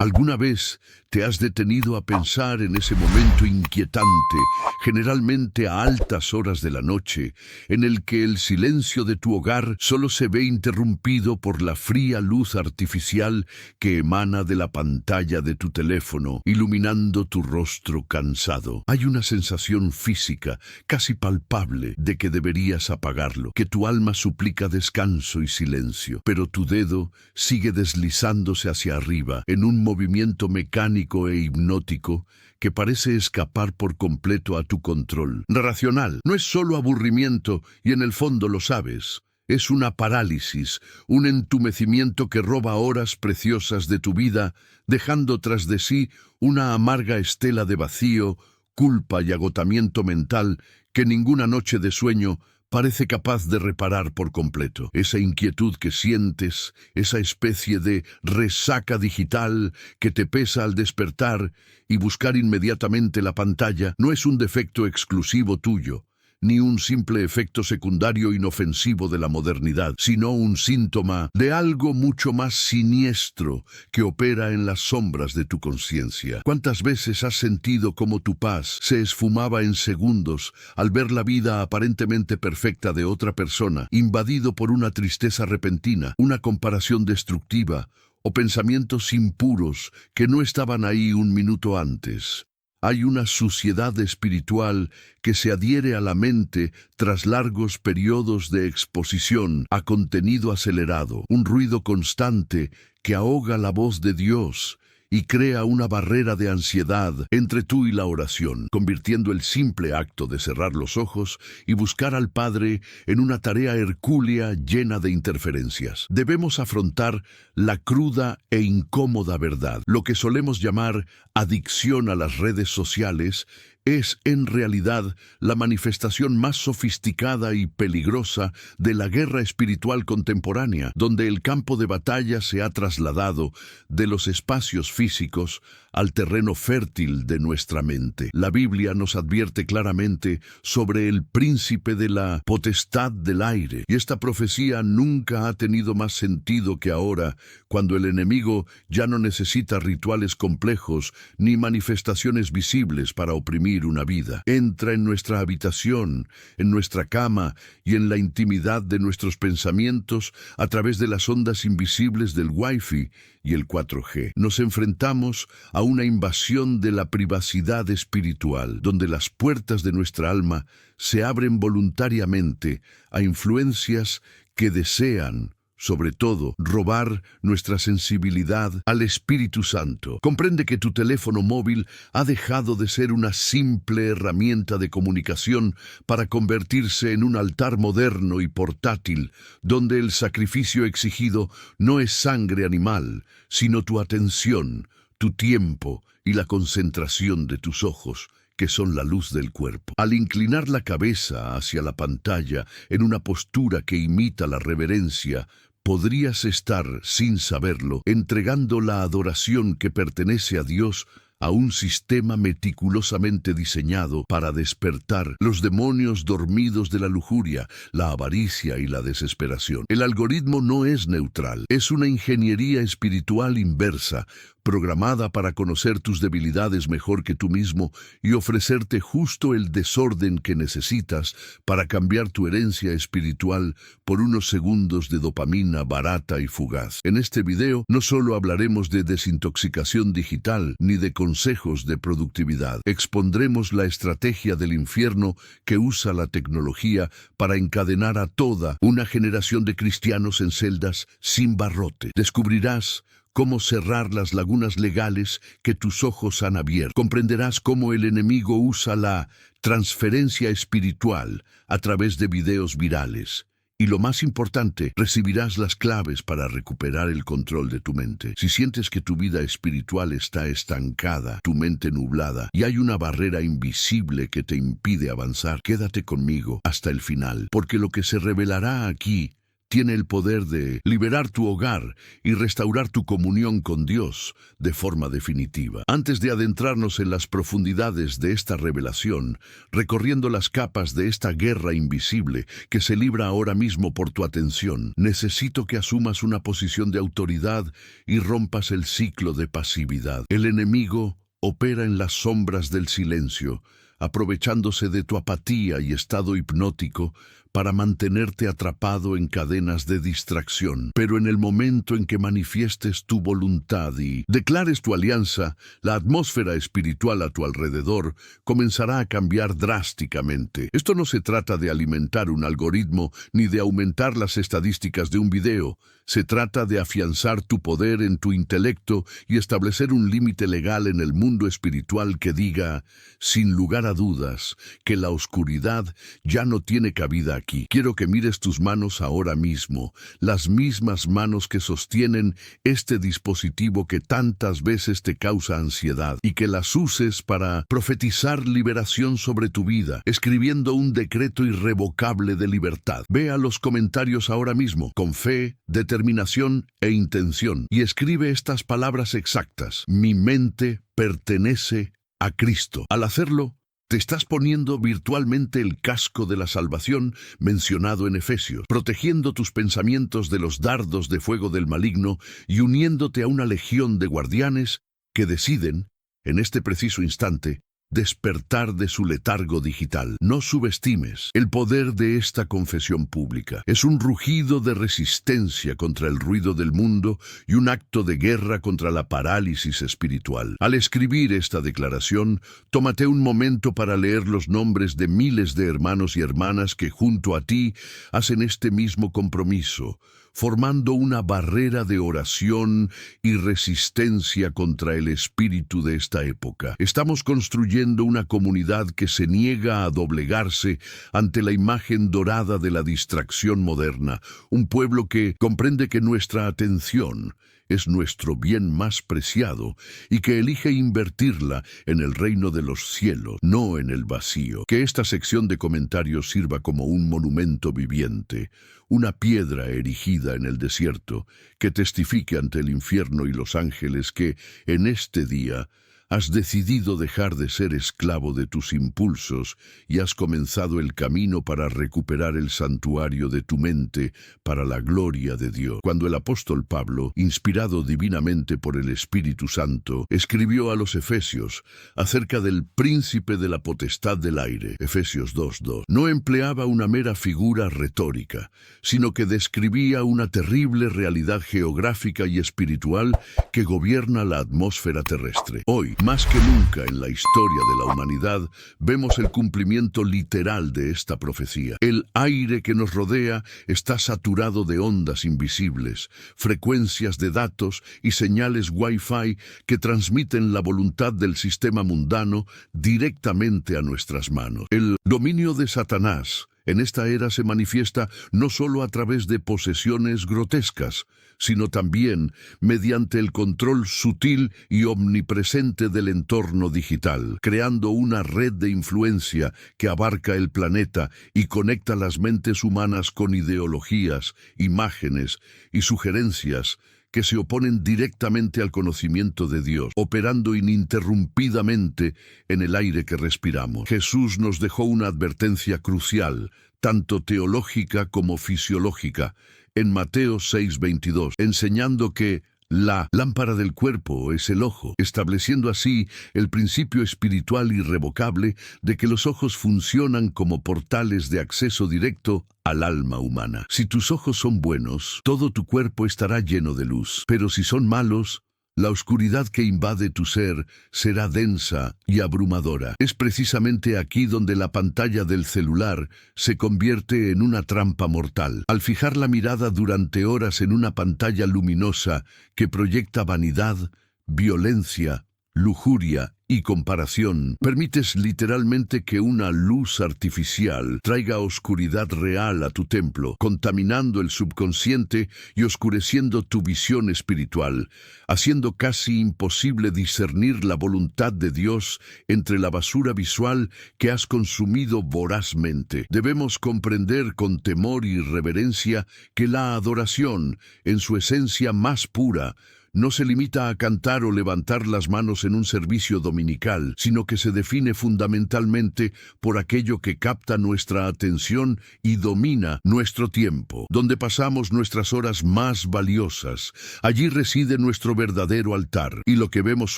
¿Alguna vez te has detenido a pensar en ese momento inquietante, generalmente a altas horas de la noche, en el que el silencio de tu hogar solo se ve interrumpido por la fría luz artificial que emana de la pantalla de tu teléfono, iluminando tu rostro cansado? Hay una sensación física, casi palpable, de que deberías apagarlo, que tu alma suplica descanso y silencio, pero tu dedo sigue deslizándose hacia arriba en un movimiento mecánico e hipnótico que parece escapar por completo a tu control. Racional, no es solo aburrimiento y en el fondo lo sabes. Es una parálisis, un entumecimiento que roba horas preciosas de tu vida, dejando tras de sí una amarga estela de vacío, culpa y agotamiento mental que ninguna noche de sueño parece capaz de reparar por completo. Esa inquietud que sientes, esa especie de resaca digital que te pesa al despertar y buscar inmediatamente la pantalla, no es un defecto exclusivo tuyo, ni un simple efecto secundario inofensivo de la modernidad, sino un síntoma de algo mucho más siniestro que opera en las sombras de tu conciencia. ¿Cuántas veces has sentido cómo tu paz se esfumaba en segundos al ver la vida aparentemente perfecta de otra persona, invadido por una tristeza repentina, una comparación destructiva o pensamientos impuros que no estaban ahí un minuto antes? Hay una suciedad espiritual que se adhiere a la mente tras largos periodos de exposición a contenido acelerado, un ruido constante que ahoga la voz de Dios y crea una barrera de ansiedad entre tú y la oración, convirtiendo el simple acto de cerrar los ojos y buscar al Padre en una tarea hercúlea llena de interferencias. Debemos afrontar la cruda e incómoda verdad. Lo que solemos llamar adicción a las redes sociales es en realidad la manifestación más sofisticada y peligrosa de la guerra espiritual contemporánea, donde el campo de batalla se ha trasladado de los espacios físicos al terreno fértil de nuestra mente. La Biblia nos advierte claramente sobre el príncipe de la potestad del aire, y esta profecía nunca ha tenido más sentido que ahora, cuando el enemigo ya no necesita rituales complejos ni manifestaciones visibles para oprimir una vida. Entra en nuestra habitación, en nuestra cama y en la intimidad de nuestros pensamientos a través de las ondas invisibles del Wi-Fi y el 4G. Nos enfrentamos a una invasión de la privacidad espiritual, donde las puertas de nuestra alma se abren voluntariamente a influencias que desean, sobre todo, robar nuestra sensibilidad al Espíritu Santo. Comprende que tu teléfono móvil ha dejado de ser una simple herramienta de comunicación para convertirse en un altar moderno y portátil, donde el sacrificio exigido no es sangre animal, sino tu atención, tu tiempo y la concentración de tus ojos, que son la luz del cuerpo. Al inclinar la cabeza hacia la pantalla en una postura que imita la reverencia, podrías estar, sin saberlo, entregando la adoración que pertenece a Dios a un sistema meticulosamente diseñado para despertar los demonios dormidos de la lujuria, la avaricia y la desesperación. El algoritmo no es neutral, es una ingeniería espiritual inversa, programada para conocer tus debilidades mejor que tú mismo y ofrecerte justo el desorden que necesitas para cambiar tu herencia espiritual por unos segundos de dopamina barata y fugaz. En este video no solo hablaremos de desintoxicación digital ni de consejos de productividad. Expondremos la estrategia del infierno que usa la tecnología para encadenar a toda una generación de cristianos en celdas sin barrote. Descubrirás cómo cerrar las lagunas legales que tus ojos han abierto. Comprenderás cómo el enemigo usa la transferencia espiritual a través de videos virales. Y lo más importante, recibirás las claves para recuperar el control de tu mente. Si sientes que tu vida espiritual está estancada, tu mente nublada, y hay una barrera invisible que te impide avanzar, quédate conmigo hasta el final, porque lo que se revelará aquí tiene el poder de liberar tu hogar y restaurar tu comunión con Dios de forma definitiva. Antes de adentrarnos en las profundidades de esta revelación, recorriendo las capas de esta guerra invisible que se libra ahora mismo por tu atención, necesito que asumas una posición de autoridad y rompas el ciclo de pasividad. El enemigo opera en las sombras del silencio, aprovechándose de tu apatía y estado hipnótico para mantenerte atrapado en cadenas de distracción. Pero en el momento en que manifiestes tu voluntad y declares tu alianza, la atmósfera espiritual a tu alrededor comenzará a cambiar drásticamente. Esto no se trata de alimentar un algoritmo ni de aumentar las estadísticas de un video. Se trata de afianzar tu poder en tu intelecto y establecer un límite legal en el mundo espiritual que diga, sin lugar a dudas, que la oscuridad ya no tiene cabida aquí. Quiero que mires tus manos ahora mismo, las mismas manos que sostienen este dispositivo que tantas veces te causa ansiedad, y que las uses para profetizar liberación sobre tu vida, escribiendo un decreto irrevocable de libertad. Ve a los comentarios ahora mismo, con fe, determinación e intención, y escribe estas palabras exactas: mi mente pertenece a Cristo. Al hacerlo, te estás poniendo virtualmente el casco de la salvación mencionado en Efesios, protegiendo tus pensamientos de los dardos de fuego del maligno y uniéndote a una legión de guardianes que deciden, en este preciso instante, despertar de su letargo digital. No subestimes el poder de esta confesión pública. Es un rugido de resistencia contra el ruido del mundo y un acto de guerra contra la parálisis espiritual. Al escribir esta declaración, tómate un momento para leer los nombres de miles de hermanos y hermanas que junto a ti hacen este mismo compromiso, formando una barrera de oración y resistencia contra el espíritu de esta época. Estamos construyendo una comunidad que se niega a doblegarse ante la imagen dorada de la distracción moderna, un pueblo que comprende que nuestra atención es nuestro bien más preciado y que elige invertirla en el reino de los cielos, no en el vacío. Que esta sección de comentarios sirva como un monumento viviente, una piedra erigida en el desierto, que testifique ante el infierno y los ángeles que, en este día, has decidido dejar de ser esclavo de tus impulsos y has comenzado el camino para recuperar el santuario de tu mente para la gloria de Dios. Cuando el apóstol Pablo, inspirado divinamente por el Espíritu Santo, escribió a los Efesios acerca del príncipe de la potestad del aire, Efesios 2:2, no empleaba una mera figura retórica, sino que describía una terrible realidad geográfica y espiritual que gobierna la atmósfera terrestre. Hoy, más que nunca en la historia de la humanidad, vemos el cumplimiento literal de esta profecía. El aire que nos rodea está saturado de ondas invisibles, frecuencias de datos y señales Wi-Fi que transmiten la voluntad del sistema mundano directamente a nuestras manos. El dominio de Satanás en esta era se manifiesta no solo a través de posesiones grotescas, sino también mediante el control sutil y omnipresente del entorno digital, creando una red de influencia que abarca el planeta y conecta las mentes humanas con ideologías, imágenes y sugerencias que se oponen directamente al conocimiento de Dios, operando ininterrumpidamente en el aire que respiramos. Jesús nos dejó una advertencia crucial, tanto teológica como fisiológica, en Mateo 6:22, enseñando que la lámpara del cuerpo es el ojo, estableciendo así el principio espiritual irrevocable de que los ojos funcionan como portales de acceso directo al alma humana. Si tus ojos son buenos, todo tu cuerpo estará lleno de luz, pero si son malos, la oscuridad que invade tu ser será densa y abrumadora. Es precisamente aquí donde la pantalla del celular se convierte en una trampa mortal. Al fijar la mirada durante horas en una pantalla luminosa que proyecta vanidad, violencia, lujuria y comparación. Permites literalmente que una luz artificial traiga oscuridad real a tu templo, contaminando el subconsciente y oscureciendo tu visión espiritual, haciendo casi imposible discernir la voluntad de Dios entre la basura visual que has consumido vorazmente. Debemos comprender con temor y reverencia que la adoración, en su esencia más pura, no se limita a cantar o levantar las manos en un servicio dominical, sino que se define fundamentalmente por aquello que capta nuestra atención y domina nuestro tiempo, donde pasamos nuestras horas más valiosas. Allí reside nuestro verdadero altar, y lo que vemos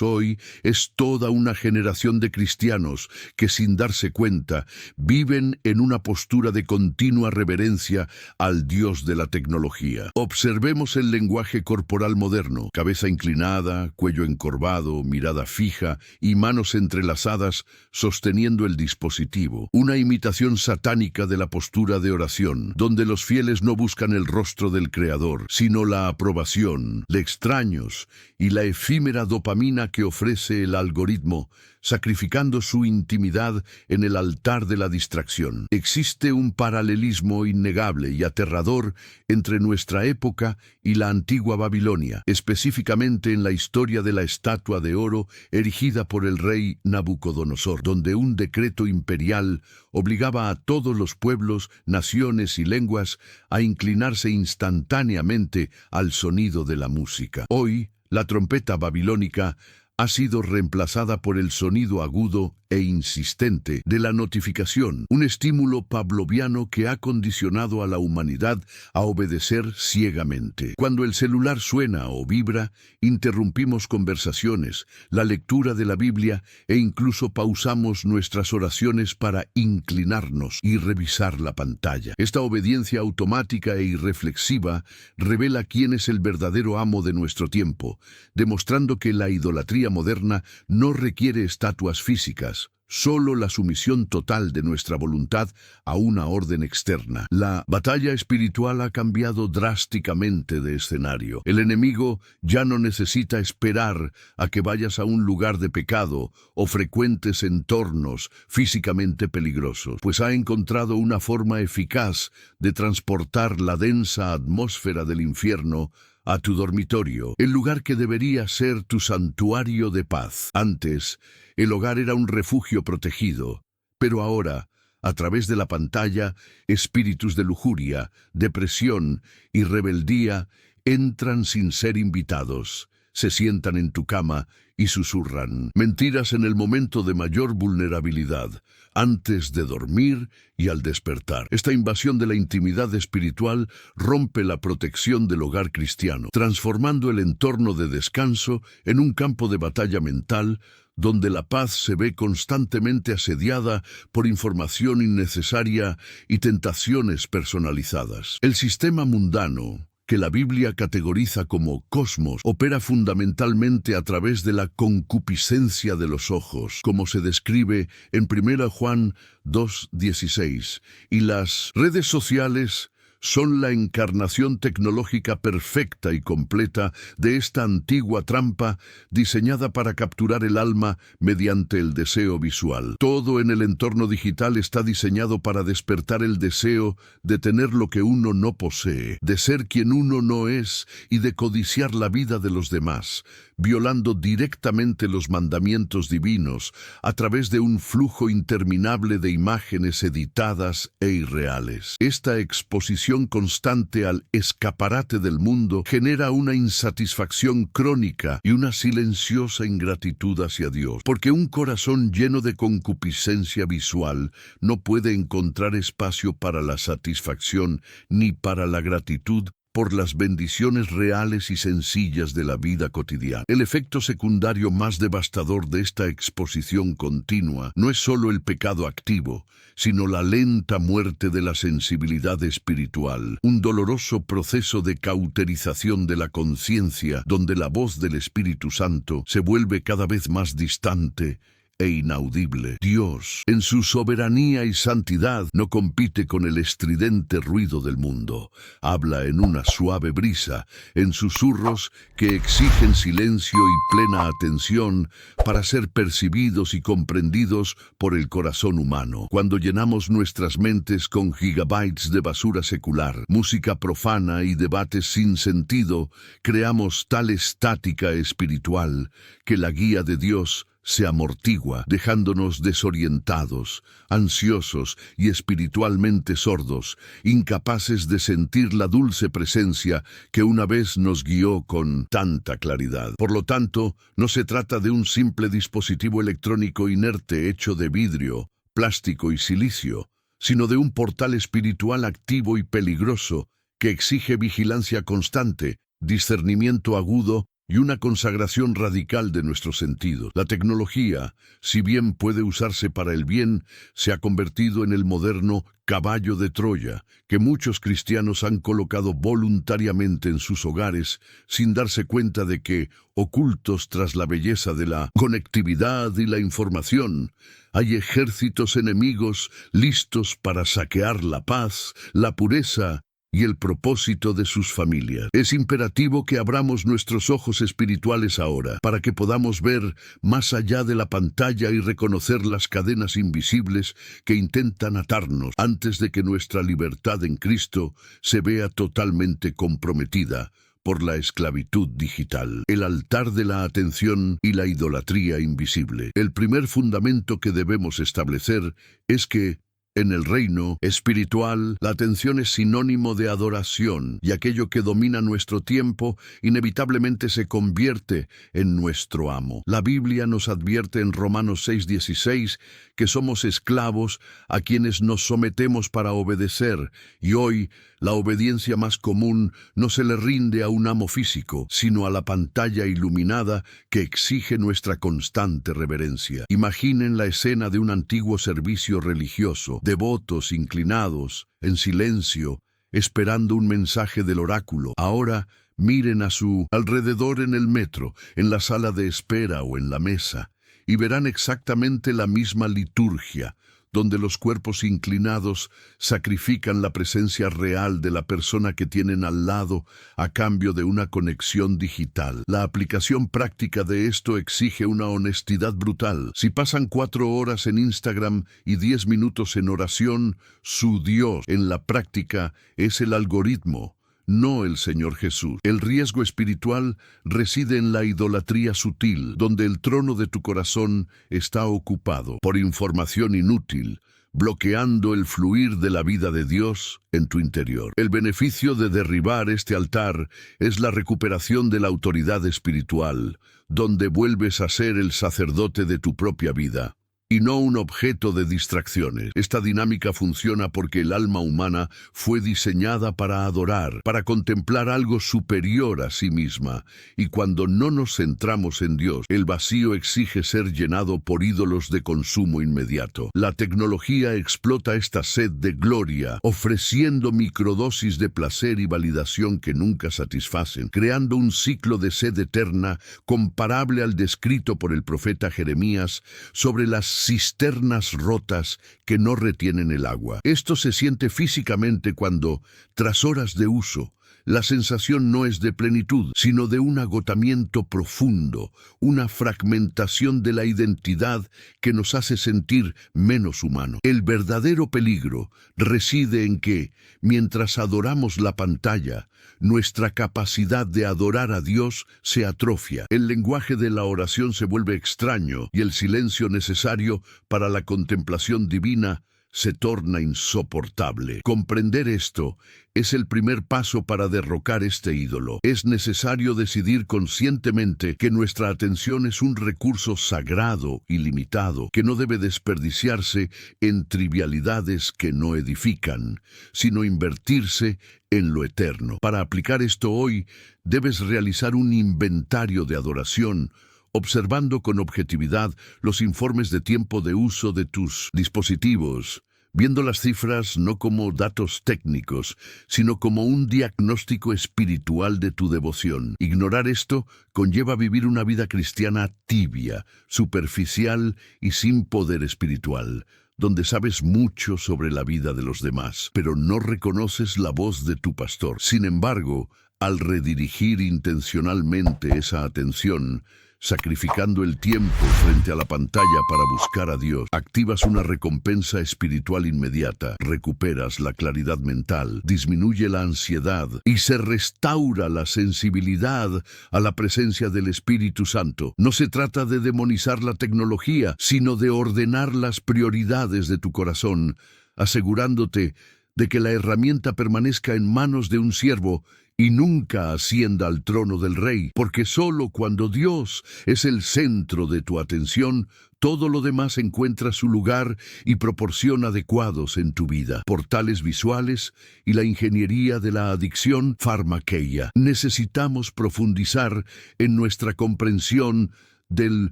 hoy es toda una generación de cristianos que, sin darse cuenta, viven en una postura de continua reverencia al Dios de la tecnología. Observemos el lenguaje corporal moderno: cabeza inclinada, cuello encorvado, mirada fija y manos entrelazadas sosteniendo el dispositivo. Una imitación satánica de la postura de oración, donde los fieles no buscan el rostro del Creador, sino la aprobación, los extraños y la efímera dopamina que ofrece el algoritmo, sacrificando su intimidad en el altar de la distracción. Existe un paralelismo innegable y aterrador entre nuestra época y la antigua Babilonia, específicamente en la historia de la estatua de oro erigida por el rey Nabucodonosor, donde un decreto imperial obligaba a todos los pueblos, naciones y lenguas a inclinarse instantáneamente al sonido de la música. Hoy, la trompeta babilónica ha sido reemplazada por el sonido agudo e insistente de la notificación, un estímulo pavloviano que ha condicionado a la humanidad a obedecer ciegamente. Cuando el celular suena o vibra, interrumpimos conversaciones, la lectura de la Biblia e incluso pausamos nuestras oraciones para inclinarnos y revisar la pantalla. Esta obediencia automática e irreflexiva revela quién es el verdadero amo de nuestro tiempo, demostrando que la idolatría moderna no requiere estatuas físicas, solo la sumisión total de nuestra voluntad a una orden externa. La batalla espiritual ha cambiado drásticamente de escenario. El enemigo ya no necesita esperar a que vayas a un lugar de pecado o frecuentes entornos físicamente peligrosos, pues ha encontrado una forma eficaz de transportar la densa atmósfera del infierno a tu dormitorio, el lugar que debería ser tu santuario de paz. Antes, el hogar era un refugio protegido, pero ahora, a través de la pantalla, espíritus de lujuria, depresión y rebeldía entran sin ser invitados, se sientan en tu cama y susurran mentiras en el momento de mayor vulnerabilidad, antes de dormir y al despertar. Esta invasión de la intimidad espiritual rompe la protección del hogar cristiano, transformando el entorno de descanso en un campo de batalla mental, donde la paz se ve constantemente asediada por información innecesaria y tentaciones personalizadas. El sistema mundano, que la Biblia categoriza como cosmos, opera fundamentalmente a través de la concupiscencia de los ojos, como se describe en 1 Juan 2:16, y las redes sociales son la encarnación tecnológica perfecta y completa de esta antigua trampa diseñada para capturar el alma mediante el deseo visual. Todo en el entorno digital está diseñado para despertar el deseo de tener lo que uno no posee, de ser quien uno no es y de codiciar la vida de los demás, violando directamente los mandamientos divinos a través de un flujo interminable de imágenes editadas e irreales. Esta exposición constante al escaparate del mundo genera una insatisfacción crónica y una silenciosa ingratitud hacia Dios, porque un corazón lleno de concupiscencia visual no puede encontrar espacio para la satisfacción ni para la gratitud por las bendiciones reales y sencillas de la vida cotidiana. El efecto secundario más devastador de esta exposición continua no es solo el pecado activo, sino la lenta muerte de la sensibilidad espiritual, un doloroso proceso de cauterización de la conciencia, donde la voz del Espíritu Santo se vuelve cada vez más distante e inaudible. Dios, en su soberanía y santidad, no compite con el estridente ruido del mundo. Habla en una suave brisa, en susurros que exigen silencio y plena atención para ser percibidos y comprendidos por el corazón humano. Cuando llenamos nuestras mentes con gigabytes de basura secular, música profana y debates sin sentido, creamos tal estática espiritual que la guía de Dios se amortigua, dejándonos desorientados, ansiosos y espiritualmente sordos, incapaces de sentir la dulce presencia que una vez nos guió con tanta claridad. Por lo tanto, no se trata de un simple dispositivo electrónico inerte hecho de vidrio, plástico y silicio, sino de un portal espiritual activo y peligroso que exige vigilancia constante, discernimiento agudo y una consagración radical de nuestros sentidos. La tecnología, si bien puede usarse para el bien, se ha convertido en el moderno caballo de Troya, que muchos cristianos han colocado voluntariamente en sus hogares, sin darse cuenta de que, ocultos tras la belleza de la conectividad y la información, hay ejércitos enemigos listos para saquear la paz, la pureza y el propósito de sus familias. Es imperativo que abramos nuestros ojos espirituales ahora, para que podamos ver más allá de la pantalla y reconocer las cadenas invisibles que intentan atarnos antes de que nuestra libertad en Cristo se vea totalmente comprometida por la esclavitud digital, el altar de la atención y la idolatría invisible. El primer fundamento que debemos establecer es que en el reino espiritual, la atención es sinónimo de adoración, y aquello que domina nuestro tiempo inevitablemente se convierte en nuestro amo. La Biblia nos advierte en Romanos 6:16 que somos esclavos a quienes nos sometemos para obedecer, y hoy la obediencia más común no se le rinde a un amo físico, sino a la pantalla iluminada que exige nuestra constante reverencia. Imaginen la escena de un antiguo servicio religioso, devotos inclinados, en silencio, esperando un mensaje del oráculo. Ahora miren a su alrededor en el metro, en la sala de espera o en la mesa, y verán exactamente la misma liturgia, donde los cuerpos inclinados sacrifican la presencia real de la persona que tienen al lado a cambio de una conexión digital. La aplicación práctica de esto exige una honestidad brutal. Si pasan 4 horas en Instagram y 10 minutos en oración, su Dios en la práctica es el algoritmo, no el Señor Jesús. El riesgo espiritual reside en la idolatría sutil, donde el trono de tu corazón está ocupado por información inútil, bloqueando el fluir de la vida de Dios en tu interior. El beneficio de derribar este altar es la recuperación de la autoridad espiritual, donde vuelves a ser el sacerdote de tu propia vida y no un objeto de distracciones. Esta dinámica funciona porque el alma humana fue diseñada para adorar, para contemplar algo superior a sí misma, y cuando no nos centramos en Dios, el vacío exige ser llenado por ídolos de consumo inmediato. La tecnología explota esta sed de gloria, ofreciendo microdosis de placer y validación que nunca satisfacen, creando un ciclo de sed eterna comparable al descrito por el profeta Jeremías sobre las cisternas rotas que no retienen el agua. Esto se siente físicamente cuando, tras horas de uso, la sensación no es de plenitud, sino de un agotamiento profundo, una fragmentación de la identidad que nos hace sentir menos humanos. El verdadero peligro reside en que, mientras adoramos la pantalla, nuestra capacidad de adorar a Dios se atrofia. El lenguaje de la oración se vuelve extraño y el silencio necesario para la contemplación divina se torna insoportable. Comprender esto es el primer paso para derrocar este ídolo. Es necesario decidir conscientemente que nuestra atención es un recurso sagrado y limitado, que no debe desperdiciarse en trivialidades que no edifican, sino invertirse en lo eterno. Para aplicar esto hoy, debes realizar un inventario de adoración, observando con objetividad los informes de tiempo de uso de tus dispositivos, viendo las cifras no como datos técnicos, sino como un diagnóstico espiritual de tu devoción. Ignorar esto conlleva vivir una vida cristiana tibia, superficial y sin poder espiritual, donde sabes mucho sobre la vida de los demás, pero no reconoces la voz de tu pastor. Sin embargo, al redirigir intencionalmente esa atención, sacrificando el tiempo frente a la pantalla para buscar a Dios, activas una recompensa espiritual inmediata, recuperas la claridad mental, disminuye la ansiedad y se restaura la sensibilidad a la presencia del Espíritu Santo. No se trata de demonizar la tecnología, sino de ordenar las prioridades de tu corazón, asegurándote de que la herramienta permanezca en manos de un siervo y nunca ascienda al trono del rey, porque solo cuando Dios es el centro de tu atención, todo lo demás encuentra su lugar y proporción adecuados en tu vida. Portales visuales y la ingeniería de la adicción, farmakeia. Necesitamos profundizar en nuestra comprensión del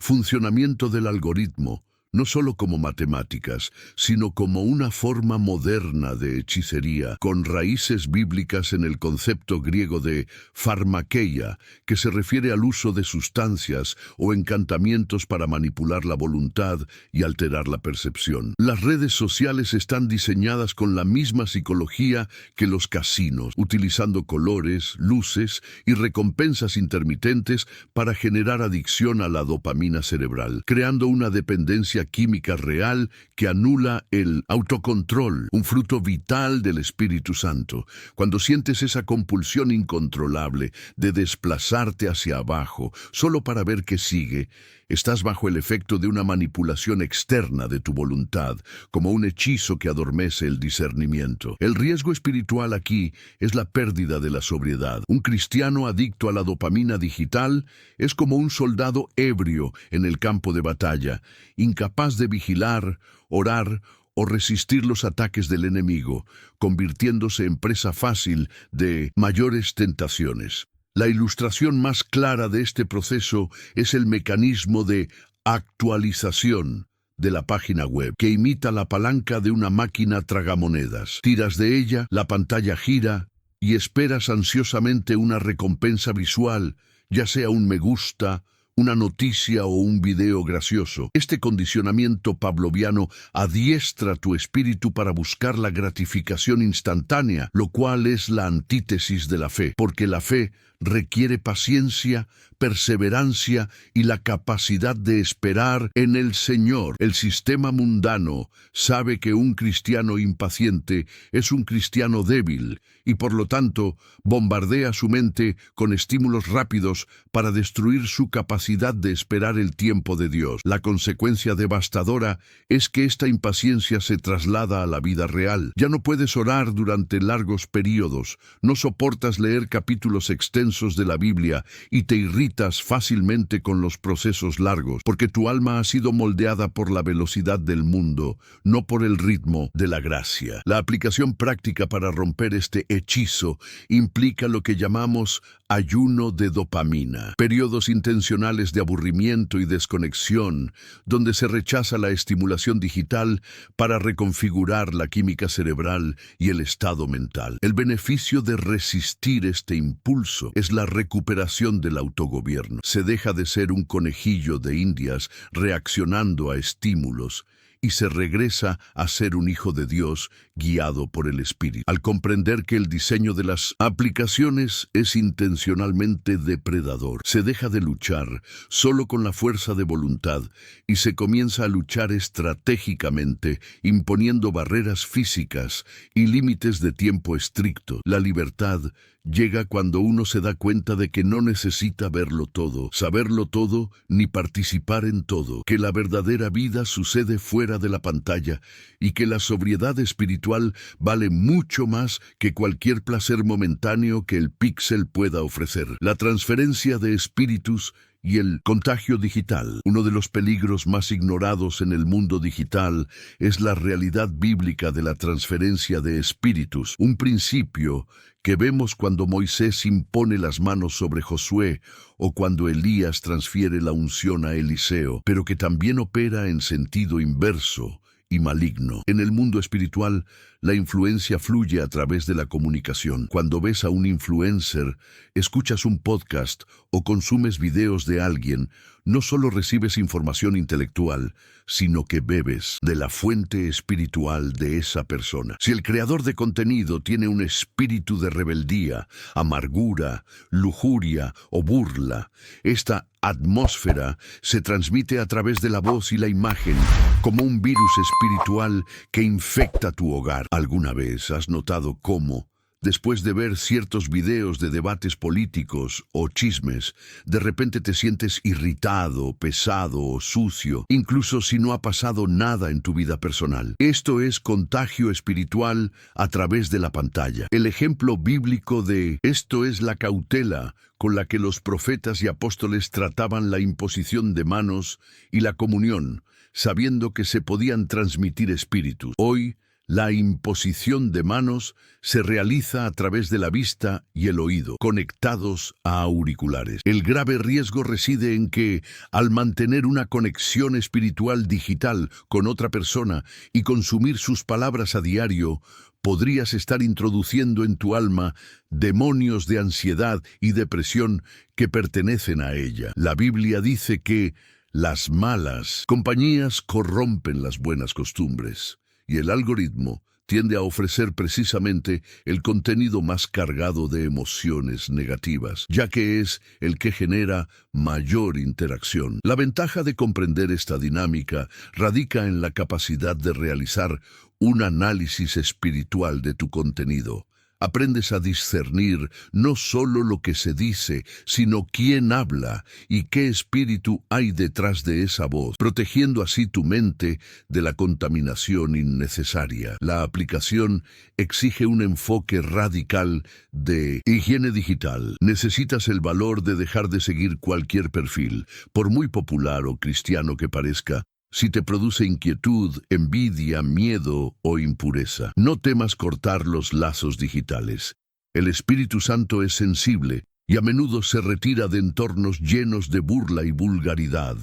funcionamiento del algoritmo, no solo como matemáticas, sino como una forma moderna de hechicería, con raíces bíblicas en el concepto griego de farmakeia, que se refiere al uso de sustancias o encantamientos para manipular la voluntad y alterar la percepción. Las redes sociales están diseñadas con la misma psicología que los casinos, utilizando colores, luces y recompensas intermitentes para generar adicción a la dopamina cerebral, creando una dependencia química real que anula el autocontrol, un fruto vital del Espíritu Santo. Cuando sientes esa compulsión incontrolable de desplazarte hacia abajo solo para ver qué sigue, estás bajo el efecto de una manipulación externa de tu voluntad, como un hechizo que adormece el discernimiento. El riesgo espiritual aquí es la pérdida de la sobriedad. Un cristiano adicto a la dopamina digital es como un soldado ebrio en el campo de batalla, incapaz de vigilar, orar o resistir los ataques del enemigo, convirtiéndose en presa fácil de mayores tentaciones. La ilustración más clara de este proceso es el mecanismo de actualización de la página web, que imita la palanca de una máquina tragamonedas. Tiras de ella, la pantalla gira y esperas ansiosamente una recompensa visual, ya sea un me gusta, una noticia o un video gracioso. Este condicionamiento pavloviano adiestra tu espíritu para buscar la gratificación instantánea, lo cual es la antítesis de la fe, porque la fe requiere paciencia, perseverancia y la capacidad de esperar en el Señor. El sistema mundano sabe que un cristiano impaciente es un cristiano débil y por lo tanto bombardea su mente con estímulos rápidos para destruir su capacidad de esperar el tiempo de Dios. La consecuencia devastadora es que esta impaciencia se traslada a la vida real. Ya no puedes orar durante largos periodos, no soportas leer capítulos extensos de la Biblia y te irritas fácilmente con los procesos largos, porque tu alma ha sido moldeada por la velocidad del mundo, no por el ritmo de la gracia. La aplicación práctica para romper este hechizo implica lo que llamamos ayuno de dopamina, periodos intencionales de aburrimiento y desconexión, donde se rechaza la estimulación digital para reconfigurar la química cerebral y el estado mental. El beneficio de resistir este impulso es la recuperación del autogobierno. Se deja de ser un conejillo de indias reaccionando a estímulos y se regresa a ser un hijo de Dios guiado por el Espíritu. Al comprender que el diseño de las aplicaciones es intencionalmente depredador, se deja de luchar solo con la fuerza de voluntad y se comienza a luchar estratégicamente, imponiendo barreras físicas y límites de tiempo estrictos. La libertad llega cuando uno se da cuenta de que no necesita verlo todo, saberlo todo, ni participar en todo, que la verdadera vida sucede fuera de la pantalla y que la sobriedad espiritual vale mucho más que cualquier placer momentáneo que el píxel pueda ofrecer. La transferencia de espíritus y el contagio digital. Uno de los peligros más ignorados en el mundo digital es la realidad bíblica de la transferencia de espíritus, un principio que vemos cuando Moisés impone las manos sobre Josué o cuando Elías transfiere la unción a Eliseo, pero que también opera en sentido inverso y maligno. En el mundo espiritual, la influencia fluye a través de la comunicación. Cuando ves a un influencer, escuchas un podcast o consumes videos de alguien, no solo recibes información intelectual, sino que bebes de la fuente espiritual de esa persona. Si el creador de contenido tiene un espíritu de rebeldía, amargura, lujuria o burla, esta atmósfera se transmite a través de la voz y la imagen como un virus espiritual que infecta tu hogar. ¿Alguna vez has notado cómo, después de ver ciertos videos de debates políticos o chismes, de repente te sientes irritado, pesado o sucio, incluso si no ha pasado nada en tu vida personal? Esto es contagio espiritual a través de la pantalla. El ejemplo bíblico de esto es la cautela con la que los profetas y apóstoles trataban la imposición de manos y la comunión, sabiendo que se podían transmitir espíritus. Hoy, la imposición de manos se realiza a través de la vista y el oído, conectados a auriculares. El grave riesgo reside en que, al mantener una conexión espiritual digital con otra persona y consumir sus palabras a diario, podrías estar introduciendo en tu alma demonios de ansiedad y depresión que pertenecen a ella. La Biblia dice que las malas compañías corrompen las buenas costumbres. Y el algoritmo tiende a ofrecer precisamente el contenido más cargado de emociones negativas, ya que es el que genera mayor interacción. La ventaja de comprender esta dinámica radica en la capacidad de realizar un análisis espiritual de tu contenido. Aprendes a discernir no solo lo que se dice, sino quién habla y qué espíritu hay detrás de esa voz, protegiendo así tu mente de la contaminación innecesaria. La aplicación exige un enfoque radical de higiene digital. Necesitas el valor de dejar de seguir cualquier perfil, por muy popular o cristiano que parezca, si te produce inquietud, envidia, miedo o impureza. No temas cortar los lazos digitales. El Espíritu Santo es sensible y a menudo se retira de entornos llenos de burla y vulgaridad.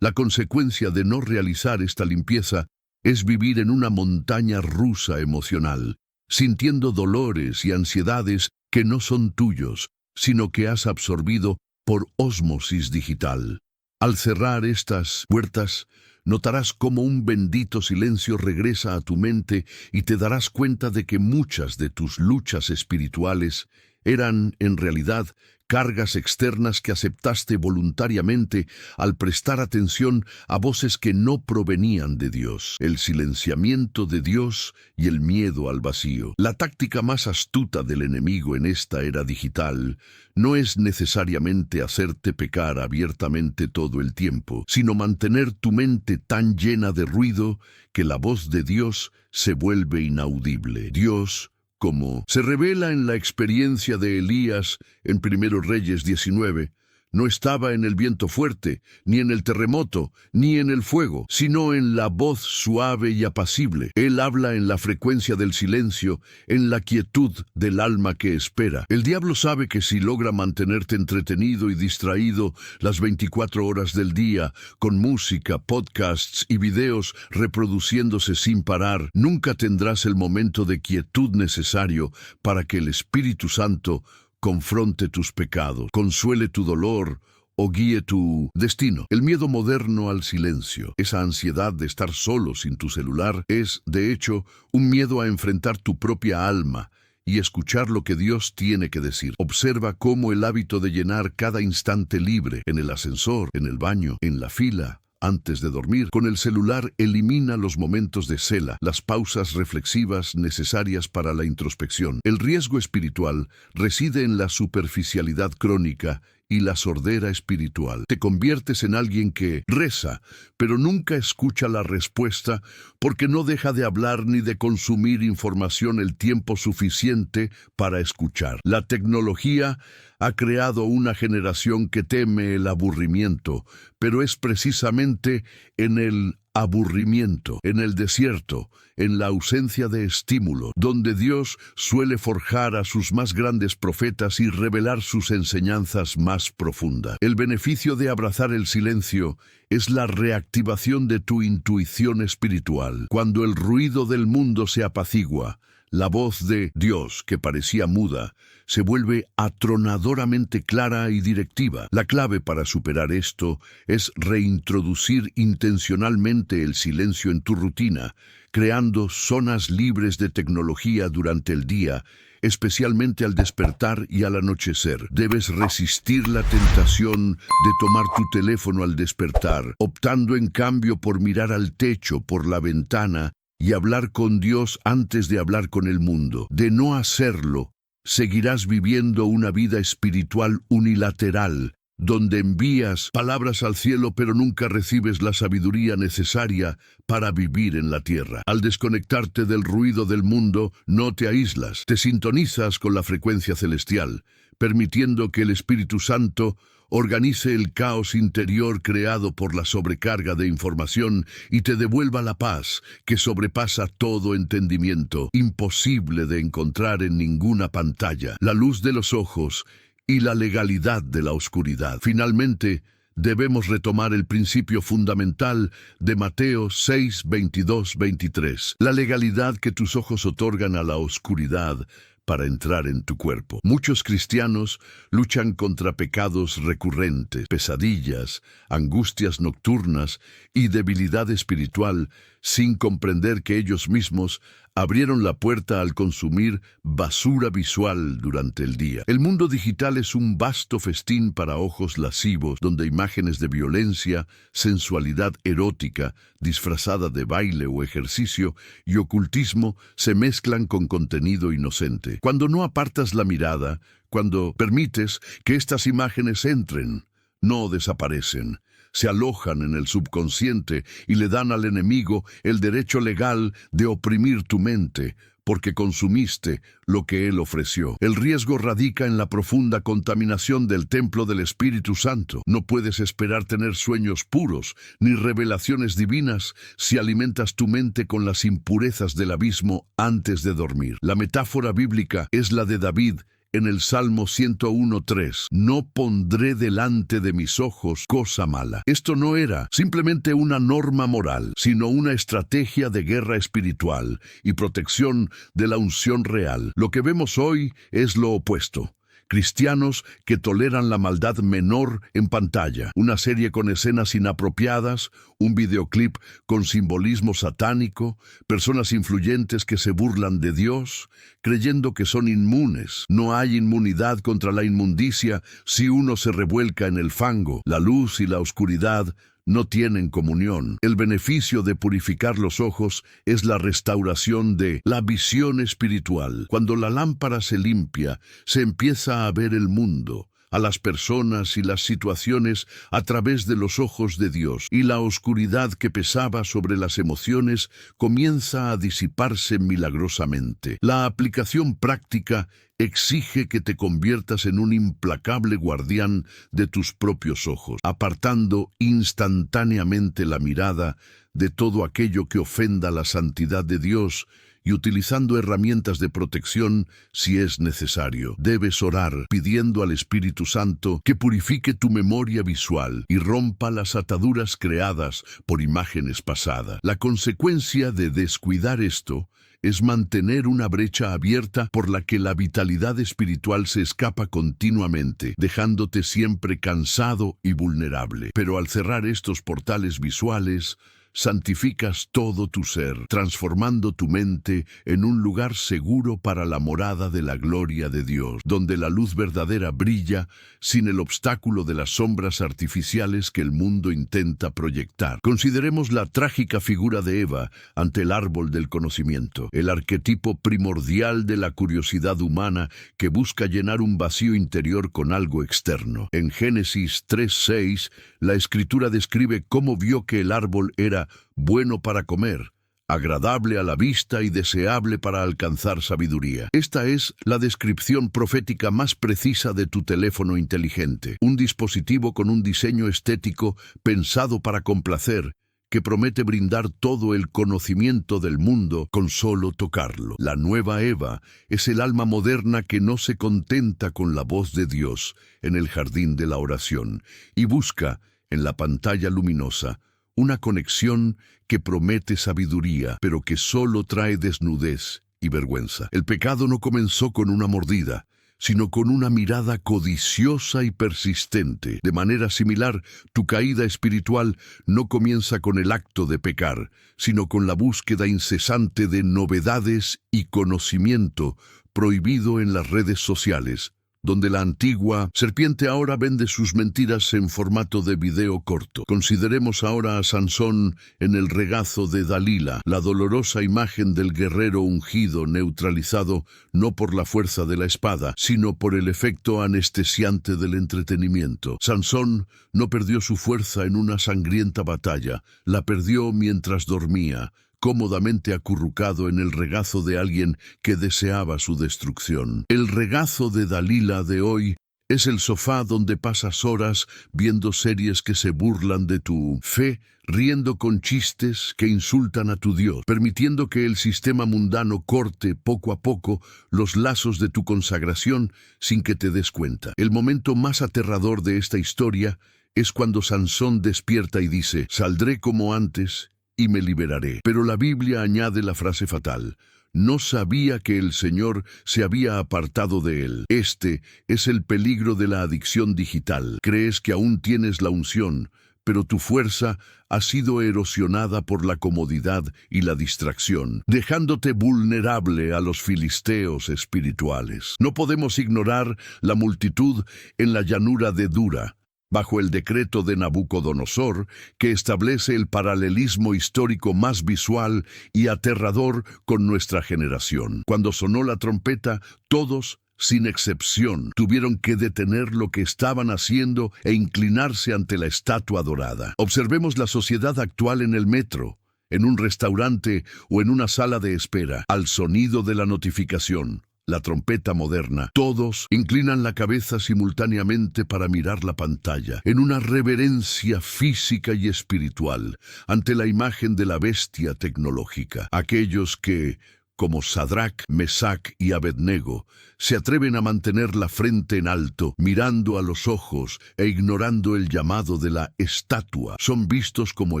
La consecuencia de no realizar esta limpieza es vivir en una montaña rusa emocional, sintiendo dolores y ansiedades que no son tuyos, sino que has absorbido por ósmosis digital. Al cerrar estas puertas, notarás cómo un bendito silencio regresa a tu mente y te darás cuenta de que muchas de tus luchas espirituales eran, en realidad, cargas externas que aceptaste voluntariamente al prestar atención a voces que no provenían de Dios. El silenciamiento de Dios y el miedo al vacío. La táctica más astuta del enemigo en esta era digital no es necesariamente hacerte pecar abiertamente todo el tiempo, sino mantener tu mente tan llena de ruido que la voz de Dios se vuelve inaudible. Dios, como se revela en la experiencia de Elías en 1 Reyes 19, no estaba en el viento fuerte, ni en el terremoto, ni en el fuego, sino en la voz suave y apacible. Él habla en la frecuencia del silencio, en la quietud del alma que espera. El diablo sabe que si logra mantenerte entretenido y distraído las 24 horas del día, con música, podcasts y videos reproduciéndose sin parar, nunca tendrás el momento de quietud necesario para que el Espíritu Santo confronte tus pecados, consuele tu dolor o guíe tu destino. El miedo moderno al silencio, esa ansiedad de estar solo sin tu celular, es, de hecho, un miedo a enfrentar tu propia alma y escuchar lo que Dios tiene que decir. Observa cómo el hábito de llenar cada instante libre, en el ascensor, en el baño, en la fila, antes de dormir, con el celular elimina los momentos de cela, las pausas reflexivas necesarias para la introspección. El riesgo espiritual reside en la superficialidad crónica y la sordera espiritual. Te conviertes en alguien que reza, pero nunca escucha la respuesta porque no deja de hablar ni de consumir información el tiempo suficiente para escuchar. La tecnología ha creado una generación que teme el aburrimiento, pero es precisamente en el aburrimiento, en el desierto, en la ausencia de estímulo, donde Dios suele forjar a sus más grandes profetas y revelar sus enseñanzas más profundas. El beneficio de abrazar el silencio es la reactivación de tu intuición espiritual. Cuando el ruido del mundo se apacigua, la voz de Dios, que parecía muda, se vuelve atronadoramente clara y directiva. La clave para superar esto es reintroducir intencionalmente el silencio en tu rutina, creando zonas libres de tecnología durante el día, especialmente al despertar y al anochecer. Debes resistir la tentación de tomar tu teléfono al despertar, optando en cambio por mirar al techo, por la ventana, y hablar con Dios antes de hablar con el mundo. De no hacerlo, seguirás viviendo una vida espiritual unilateral, donde envías palabras al cielo pero nunca recibes la sabiduría necesaria para vivir en la tierra. Al desconectarte del ruido del mundo, no te aíslas, te sintonizas con la frecuencia celestial, permitiendo que el Espíritu Santo organice el caos interior creado por la sobrecarga de información y te devuelva la paz que sobrepasa todo entendimiento, imposible de encontrar en ninguna pantalla, la luz de los ojos y la legalidad de la oscuridad. Finalmente, debemos retomar el principio fundamental de Mateo 6, 22, 23. La legalidad que tus ojos otorgan a la oscuridad para entrar en tu cuerpo. Muchos cristianos luchan contra pecados recurrentes, pesadillas, angustias nocturnas y debilidad espiritual, sin comprender que ellos mismos abrieron la puerta al consumir basura visual durante el día. El mundo digital es un vasto festín para ojos lascivos, donde imágenes de violencia, sensualidad erótica, disfrazada de baile o ejercicio, y ocultismo se mezclan con contenido inocente. Cuando no apartas la mirada, cuando permites que estas imágenes entren, no desaparecen. Se alojan en el subconsciente y le dan al enemigo el derecho legal de oprimir tu mente, porque consumiste lo que él ofreció. El riesgo radica en la profunda contaminación del templo del Espíritu Santo. No puedes esperar tener sueños puros ni revelaciones divinas si alimentas tu mente con las impurezas del abismo antes de dormir. La metáfora bíblica es la de David en el Salmo 101:3, no pondré delante de mis ojos cosa mala. Esto no era simplemente una norma moral, sino una estrategia de guerra espiritual y protección de la unción real. Lo que vemos hoy es lo opuesto. Cristianos que toleran la maldad menor en pantalla, una serie con escenas inapropiadas, un videoclip con simbolismo satánico, personas influyentes que se burlan de Dios, creyendo que son inmunes. No hay inmunidad contra la inmundicia si uno se revuelca en el fango. La luz y la oscuridad no tienen comunión. El beneficio de purificar los ojos es la restauración de la visión espiritual. Cuando la lámpara se limpia, se empieza a ver el mundo, a las personas y las situaciones a través de los ojos de Dios, y la oscuridad que pesaba sobre las emociones comienza a disiparse milagrosamente. La aplicación práctica exige que te conviertas en un implacable guardián de tus propios ojos, apartando instantáneamente la mirada de todo aquello que ofenda la santidad de Dios y utilizando herramientas de protección si es necesario. Debes orar pidiendo al Espíritu Santo que purifique tu memoria visual y rompa las ataduras creadas por imágenes pasadas. La consecuencia de descuidar esto es mantener una brecha abierta por la que la vitalidad espiritual se escapa continuamente, dejándote siempre cansado y vulnerable. Pero al cerrar estos portales visuales, santificas todo tu ser, transformando tu mente en un lugar seguro para la morada de la gloria de Dios, donde la luz verdadera brilla sin el obstáculo de las sombras artificiales que el mundo intenta proyectar. Consideremos la trágica figura de Eva ante el árbol del conocimiento, el arquetipo primordial de la curiosidad humana que busca llenar un vacío interior con algo externo. En Génesis 3:6, la Escritura describe cómo vio que el árbol era bueno para comer, agradable a la vista y deseable para alcanzar sabiduría. Esta es la descripción profética más precisa de tu teléfono inteligente, un dispositivo con un diseño estético pensado para complacer, que promete brindar todo el conocimiento del mundo con solo tocarlo. La nueva Eva es el alma moderna que no se contenta con la voz de Dios en el jardín de la oración y busca, en la pantalla luminosa, una conexión que promete sabiduría, pero que solo trae desnudez y vergüenza. El pecado no comenzó con una mordida, sino con una mirada codiciosa y persistente. De manera similar, tu caída espiritual no comienza con el acto de pecar, sino con la búsqueda incesante de novedades y conocimiento prohibido en las redes sociales, donde la antigua serpiente ahora vende sus mentiras en formato de video corto. Consideremos ahora a Sansón en el regazo de Dalila, la dolorosa imagen del guerrero ungido neutralizado no por la fuerza de la espada, sino por el efecto anestesiante del entretenimiento. Sansón no perdió su fuerza en una sangrienta batalla, la perdió mientras dormía, cómodamente acurrucado en el regazo de alguien que deseaba su destrucción. El regazo de Dalila de hoy es el sofá donde pasas horas viendo series que se burlan de tu fe, riendo con chistes que insultan a tu Dios, permitiendo que el sistema mundano corte poco a poco los lazos de tu consagración sin que te des cuenta. El momento más aterrador de esta historia es cuando Sansón despierta y dice: «Saldré como antes y me liberaré». Pero la Biblia añade la frase fatal: «No sabía que el Señor se había apartado de él». Este es el peligro de la adicción digital. Crees que aún tienes la unción, pero tu fuerza ha sido erosionada por la comodidad y la distracción, dejándote vulnerable a los filisteos espirituales. No podemos ignorar la multitud en la llanura de Dura, bajo el decreto de Nabucodonosor, que establece el paralelismo histórico más visual y aterrador con nuestra generación. Cuando sonó la trompeta, todos, sin excepción, tuvieron que detener lo que estaban haciendo e inclinarse ante la estatua dorada. Observemos la sociedad actual en el metro, en un restaurante o en una sala de espera. Al sonido de la notificación, la trompeta moderna, todos inclinan la cabeza simultáneamente para mirar la pantalla, en una reverencia física y espiritual, ante la imagen de la bestia tecnológica. Aquellos que, como Sadrac, Mesac y Abednego, se atreven a mantener la frente en alto, mirando a los ojos e ignorando el llamado de la estatua, son vistos como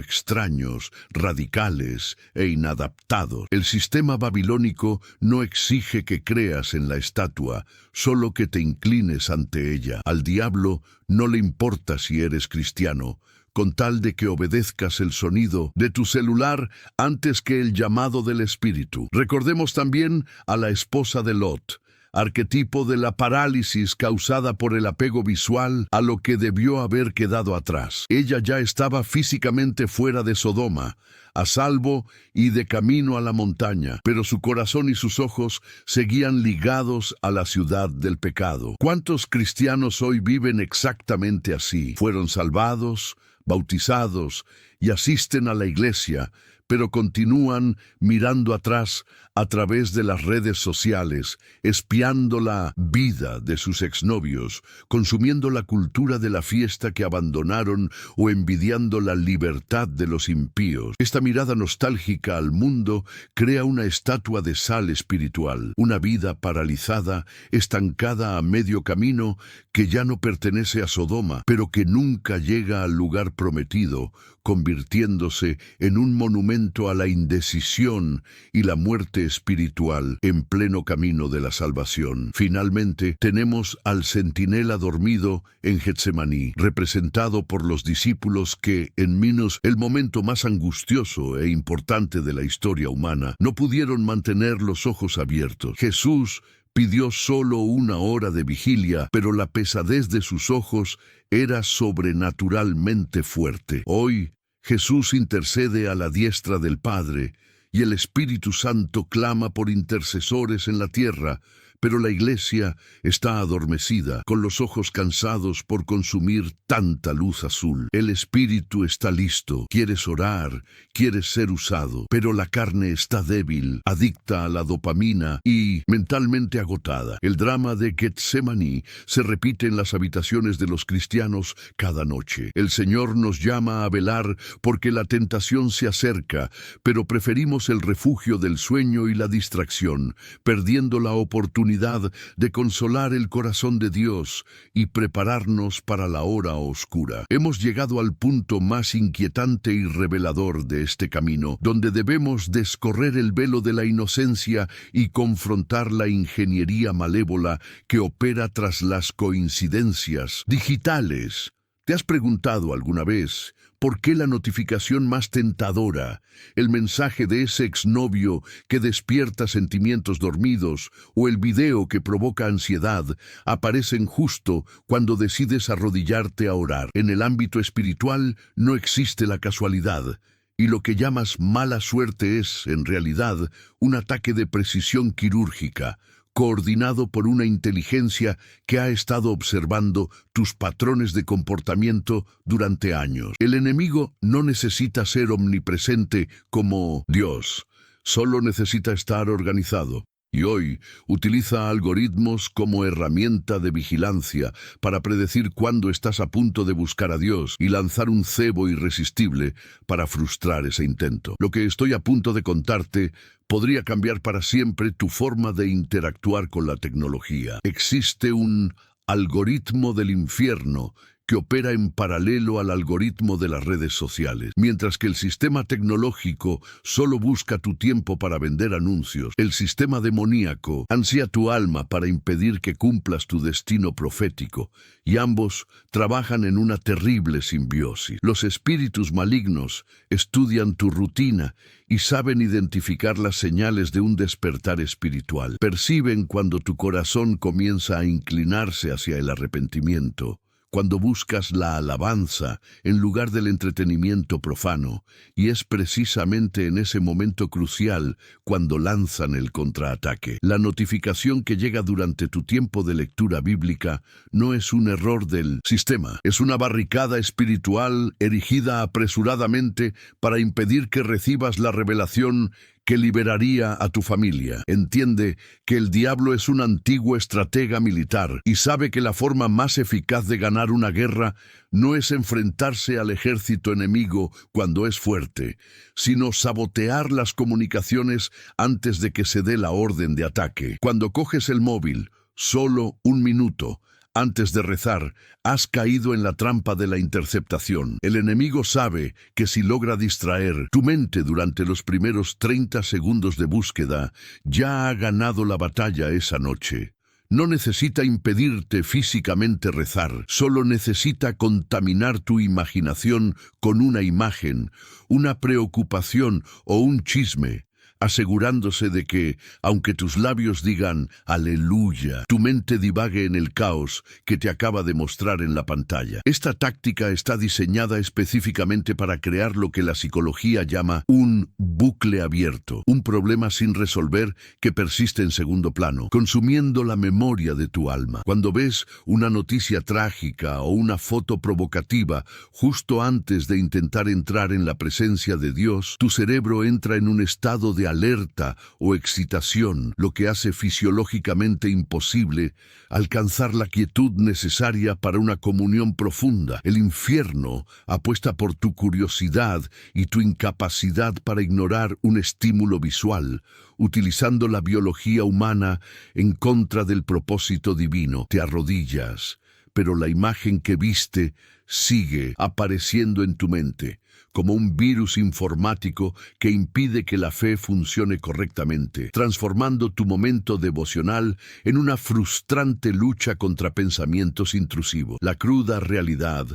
extraños, radicales e inadaptados. El sistema babilónico no exige que creas en la estatua, solo que te inclines ante ella. Al diablo no le importa si eres cristiano, con tal de que obedezcas el sonido de tu celular antes que el llamado del Espíritu. Recordemos también a la esposa de Lot, arquetipo de la parálisis causada por el apego visual a lo que debió haber quedado atrás. Ella ya estaba físicamente fuera de Sodoma, a salvo y de camino a la montaña, pero su corazón y sus ojos seguían ligados a la ciudad del pecado. ¿Cuántos cristianos hoy viven exactamente así? Fueron salvados, bautizados y asisten a la iglesia, pero continúan mirando atrás a través de las redes sociales, espiando la vida de sus exnovios, consumiendo la cultura de la fiesta que abandonaron o envidiando la libertad de los impíos. Esta mirada nostálgica al mundo crea una estatua de sal espiritual, una vida paralizada, estancada a medio camino, que ya no pertenece a Sodoma, pero que nunca llega al lugar prometido, convirtiéndose en un monumento a la indecisión y la muerte espiritual en pleno camino de la salvación. Finalmente, tenemos al centinela dormido en Getsemaní, representado por los discípulos que, en menos el momento más angustioso e importante de la historia humana, no pudieron mantener los ojos abiertos. Jesús pidió solo 1 hora de vigilia, pero la pesadez de sus ojos era sobrenaturalmente fuerte. Hoy, Jesús intercede a la diestra del Padre, y el Espíritu Santo clama por intercesores en la tierra, Pero la iglesia está adormecida, con los ojos cansados por consumir tanta luz azul. El espíritu está listo, quieres orar, quieres ser usado, pero la carne está débil, adicta a la dopamina y mentalmente agotada. El drama de Getsemaní se repite en las habitaciones de los cristianos cada noche. El Señor nos llama a velar porque la tentación se acerca, pero preferimos el refugio del sueño y la distracción, perdiendo la oportunidad de consolar el corazón de Dios y prepararnos para la hora oscura. Hemos llegado al punto más inquietante y revelador de este camino, donde debemos descorrer el velo de la inocencia y confrontar la ingeniería malévola que opera tras las coincidencias digitales. ¿Te has preguntado alguna vez por qué la notificación más tentadora, el mensaje de ese exnovio que despierta sentimientos dormidos o el video que provoca ansiedad aparecen justo cuando decides arrodillarte a orar? En el ámbito espiritual no existe la casualidad, y lo que llamas mala suerte es, en realidad, un ataque de precisión quirúrgica, coordinado por una inteligencia que ha estado observando tus patrones de comportamiento durante años. El enemigo no necesita ser omnipresente como Dios, solo necesita estar organizado. Y hoy utiliza algoritmos como herramienta de vigilancia para predecir cuándo estás a punto de buscar a Dios y lanzar un cebo irresistible para frustrar ese intento. Lo que estoy a punto de contarte podría cambiar para siempre tu forma de interactuar con la tecnología. Existe un algoritmo del infierno que opera en paralelo al algoritmo de las redes sociales. Mientras que el sistema tecnológico solo busca tu tiempo para vender anuncios, el sistema demoníaco ansía tu alma para impedir que cumplas tu destino profético, y ambos trabajan en una terrible simbiosis. Los espíritus malignos estudian tu rutina y saben identificar las señales de un despertar espiritual. Perciben cuando tu corazón comienza a inclinarse hacia el arrepentimiento, cuando buscas la alabanza en lugar del entretenimiento profano, y es precisamente en ese momento crucial cuando lanzan el contraataque. La notificación que llega durante tu tiempo de lectura bíblica no es un error del sistema, es una barricada espiritual erigida apresuradamente para impedir que recibas la revelación que liberaría a tu familia. Entiende que el diablo es un antiguo estratega militar y sabe que la forma más eficaz de ganar una guerra no es enfrentarse al ejército enemigo cuando es fuerte, sino sabotear las comunicaciones antes de que se dé la orden de ataque. Cuando coges el móvil, solo un minuto antes de rezar, has caído en la trampa de la interceptación. El enemigo sabe que si logra distraer tu mente durante los primeros 30 segundos de búsqueda, ya ha ganado la batalla esa noche. No necesita impedirte físicamente rezar, solo necesita contaminar tu imaginación con una imagen, una preocupación o un chisme, asegurándose de que, aunque tus labios digan aleluya, tu mente divague en el caos que te acaba de mostrar en la pantalla. Esta táctica está diseñada específicamente para crear lo que la psicología llama un bucle abierto, un problema sin resolver que persiste en segundo plano, consumiendo la memoria de tu alma. Cuando ves una noticia trágica o una foto provocativa justo antes de intentar entrar en la presencia de Dios, tu cerebro entra en un estado de alerta o excitación, lo que hace fisiológicamente imposible alcanzar la quietud necesaria para una comunión profunda. El infierno apuesta por tu curiosidad y tu incapacidad para ignorar un estímulo visual, utilizando la biología humana en contra del propósito divino. Te arrodillas, pero la imagen que viste sigue apareciendo en tu mente, como un virus informático que impide que la fe funcione correctamente, transformando tu momento devocional en una frustrante lucha contra pensamientos intrusivos. La cruda realidad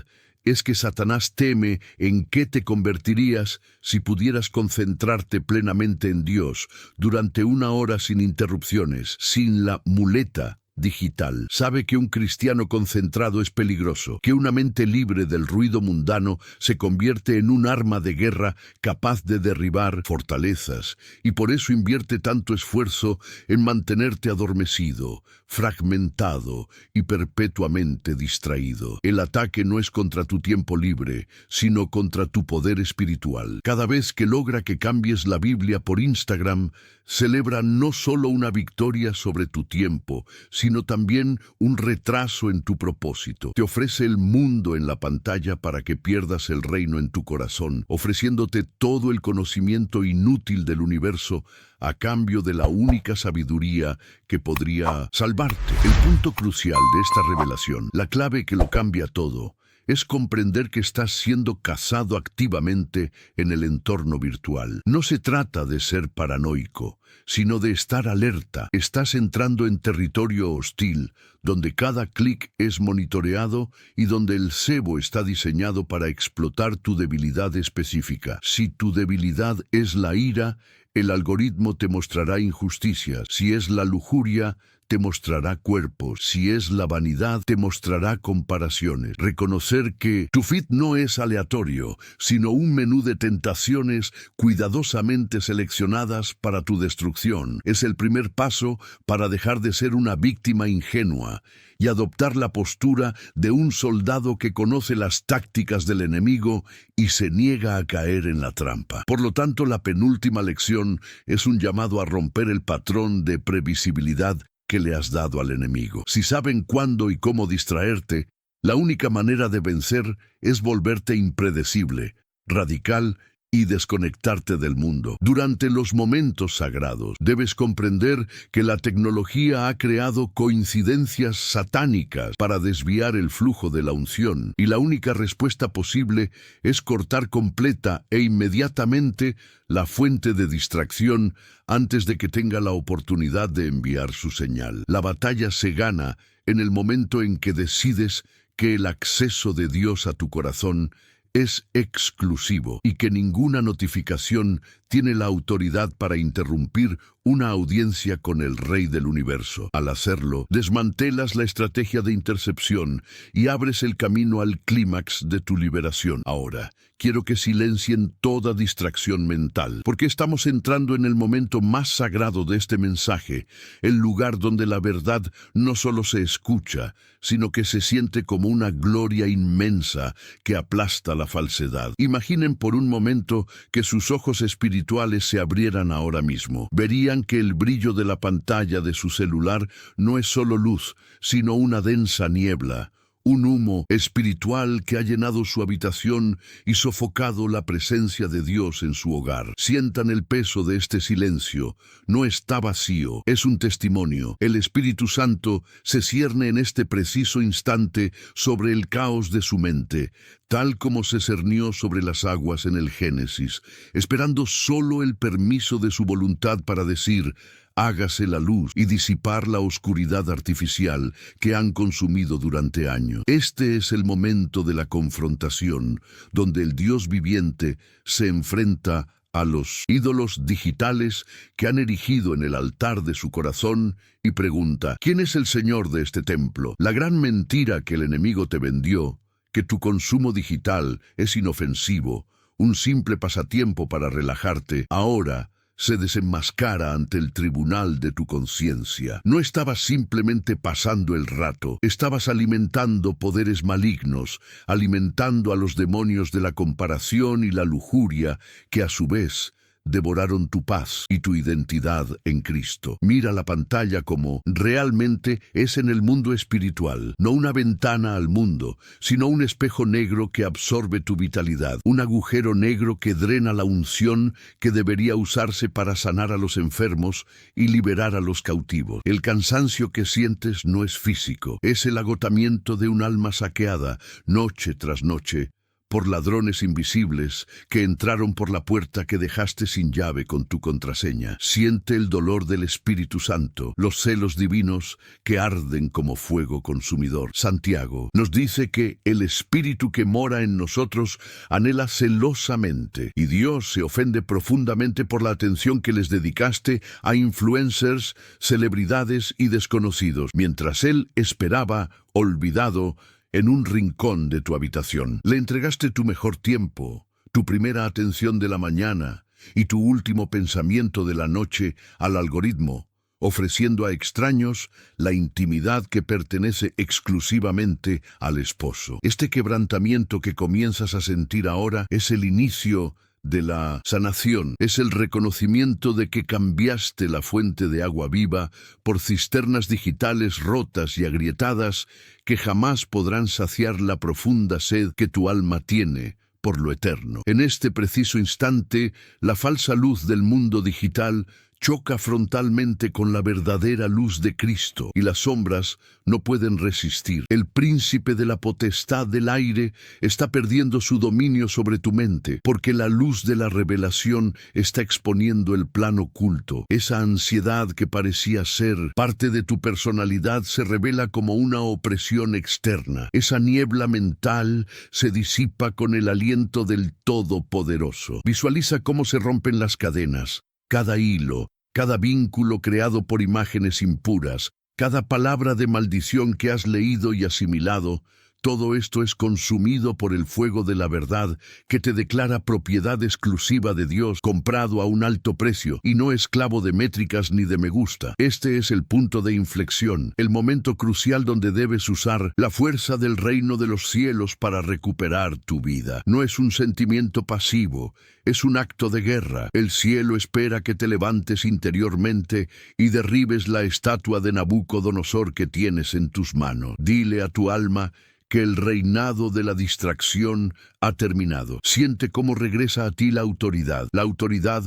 es que Satanás teme en qué te convertirías si pudieras concentrarte plenamente en Dios durante una hora sin interrupciones, sin la muleta digital. Sabe que un cristiano concentrado es peligroso, que una mente libre del ruido mundano se convierte en un arma de guerra capaz de derribar fortalezas, y por eso invierte tanto esfuerzo en mantenerte adormecido, fragmentado y perpetuamente distraído. El ataque no es contra tu tiempo libre, sino contra tu poder espiritual. Cada vez que logra que cambies la Biblia por Instagram, celebra no solo una victoria sobre tu tiempo, sino también un retraso en tu propósito. Te ofrece el mundo en la pantalla para que pierdas el reino en tu corazón, ofreciéndote todo el conocimiento inútil del universo a cambio de la única sabiduría que podría salvarte. El punto crucial de esta revelación, la clave que lo cambia todo, es comprender que estás siendo cazado activamente en el entorno virtual. No se trata de ser paranoico, sino de estar alerta. Estás entrando en territorio hostil, donde cada clic es monitoreado y donde el cebo está diseñado para explotar tu debilidad específica. Si tu debilidad es la ira, el algoritmo te mostrará injusticias. Si es la lujuria, te mostrará cuerpos. Si es la vanidad, te mostrará comparaciones. Reconocer que tu feed no es aleatorio, sino un menú de tentaciones cuidadosamente seleccionadas para tu destrucción, es el primer paso para dejar de ser una víctima ingenua y adoptar la postura de un soldado que conoce las tácticas del enemigo y se niega a caer en la trampa. Por lo tanto, la penúltima lección es un llamado a romper el patrón de previsibilidad que le has dado al enemigo. Si saben cuándo y cómo distraerte, la única manera de vencer es volverte impredecible, radical y desconectarte del mundo. Durante los momentos sagrados, debes comprender que la tecnología ha creado coincidencias satánicas para desviar el flujo de la unción, y la única respuesta posible es cortar completa e inmediatamente la fuente de distracción antes de que tenga la oportunidad de enviar su señal. La batalla se gana en el momento en que decides que el acceso de Dios a tu corazón es exclusivo y que ninguna notificación tiene la autoridad para interrumpir una audiencia con el Rey del Universo. Al hacerlo, desmantelas la estrategia de intercepción y abres el camino al clímax de tu liberación. Ahora, quiero que silencien toda distracción mental, porque estamos entrando en el momento más sagrado de este mensaje, el lugar donde la verdad no solo se escucha, sino que se siente como una gloria inmensa que aplasta la falsedad. Imaginen por un momento que sus ojos espirituales se abrieran ahora mismo. Verían que el brillo de la pantalla de su celular no es solo luz, sino una densa niebla, un humo espiritual que ha llenado su habitación y sofocado la presencia de Dios en su hogar. Sientan el peso de este silencio. No está vacío, es un testimonio. El Espíritu Santo se cierne en este preciso instante sobre el caos de su mente, tal como se cernió sobre las aguas en el Génesis, esperando solo el permiso de su voluntad para decir: hágase la luz, y disipar la oscuridad artificial que han consumido durante años. Este es el momento de la confrontación, donde el Dios viviente se enfrenta a los ídolos digitales que han erigido en el altar de su corazón y pregunta: ¿quién es el Señor de este templo? La gran mentira que el enemigo te vendió, que tu consumo digital es inofensivo, un simple pasatiempo para relajarte, ahora se desenmascara ante el tribunal de tu conciencia. No estabas simplemente pasando el rato, estabas alimentando poderes malignos, alimentando a los demonios de la comparación y la lujuria, que a su vez devoraron tu paz y tu identidad en Cristo. Mira la pantalla como realmente es en el mundo espiritual, no una ventana al mundo, sino un espejo negro que absorbe tu vitalidad, un agujero negro que drena la unción que debería usarse para sanar a los enfermos y liberar a los cautivos. El cansancio que sientes no es físico, es el agotamiento de un alma saqueada, noche tras noche, por ladrones invisibles que entraron por la puerta que dejaste sin llave con tu contraseña. Siente el dolor del Espíritu Santo, los celos divinos que arden como fuego consumidor. Santiago nos dice que el Espíritu que mora en nosotros anhela celosamente, y Dios se ofende profundamente por la atención que les dedicaste a influencers, celebridades y desconocidos, mientras Él esperaba, olvidado, en un rincón de tu habitación. Le entregaste tu mejor tiempo, tu primera atención de la mañana y tu último pensamiento de la noche al algoritmo, ofreciendo a extraños la intimidad que pertenece exclusivamente al esposo. Este quebrantamiento que comienzas a sentir ahora es el inicio de la sanación, es el reconocimiento de que cambiaste la fuente de agua viva por cisternas digitales rotas y agrietadas que jamás podrán saciar la profunda sed que tu alma tiene por lo eterno. En este preciso instante, la falsa luz del mundo digital choca frontalmente con la verdadera luz de Cristo, y las sombras no pueden resistir. El príncipe de la potestad del aire está perdiendo su dominio sobre tu mente, porque la luz de la revelación está exponiendo el plano oculto. Esa ansiedad que parecía ser parte de tu personalidad se revela como una opresión externa. Esa niebla mental se disipa con el aliento del Todopoderoso. Visualiza cómo se rompen las cadenas, cada hilo, cada vínculo creado por imágenes impuras, cada palabra de maldición que has leído y asimilado. Todo esto es consumido por el fuego de la verdad que te declara propiedad exclusiva de Dios, comprado a un alto precio y no esclavo de métricas ni de me gusta. Este es el punto de inflexión, el momento crucial donde debes usar la fuerza del reino de los cielos para recuperar tu vida. No es un sentimiento pasivo, es un acto de guerra. El cielo espera que te levantes interiormente y derribes la estatua de Nabucodonosor que tienes en tus manos. Dile a tu alma que el reinado de la distracción ha terminado. Siente cómo regresa a ti la autoridad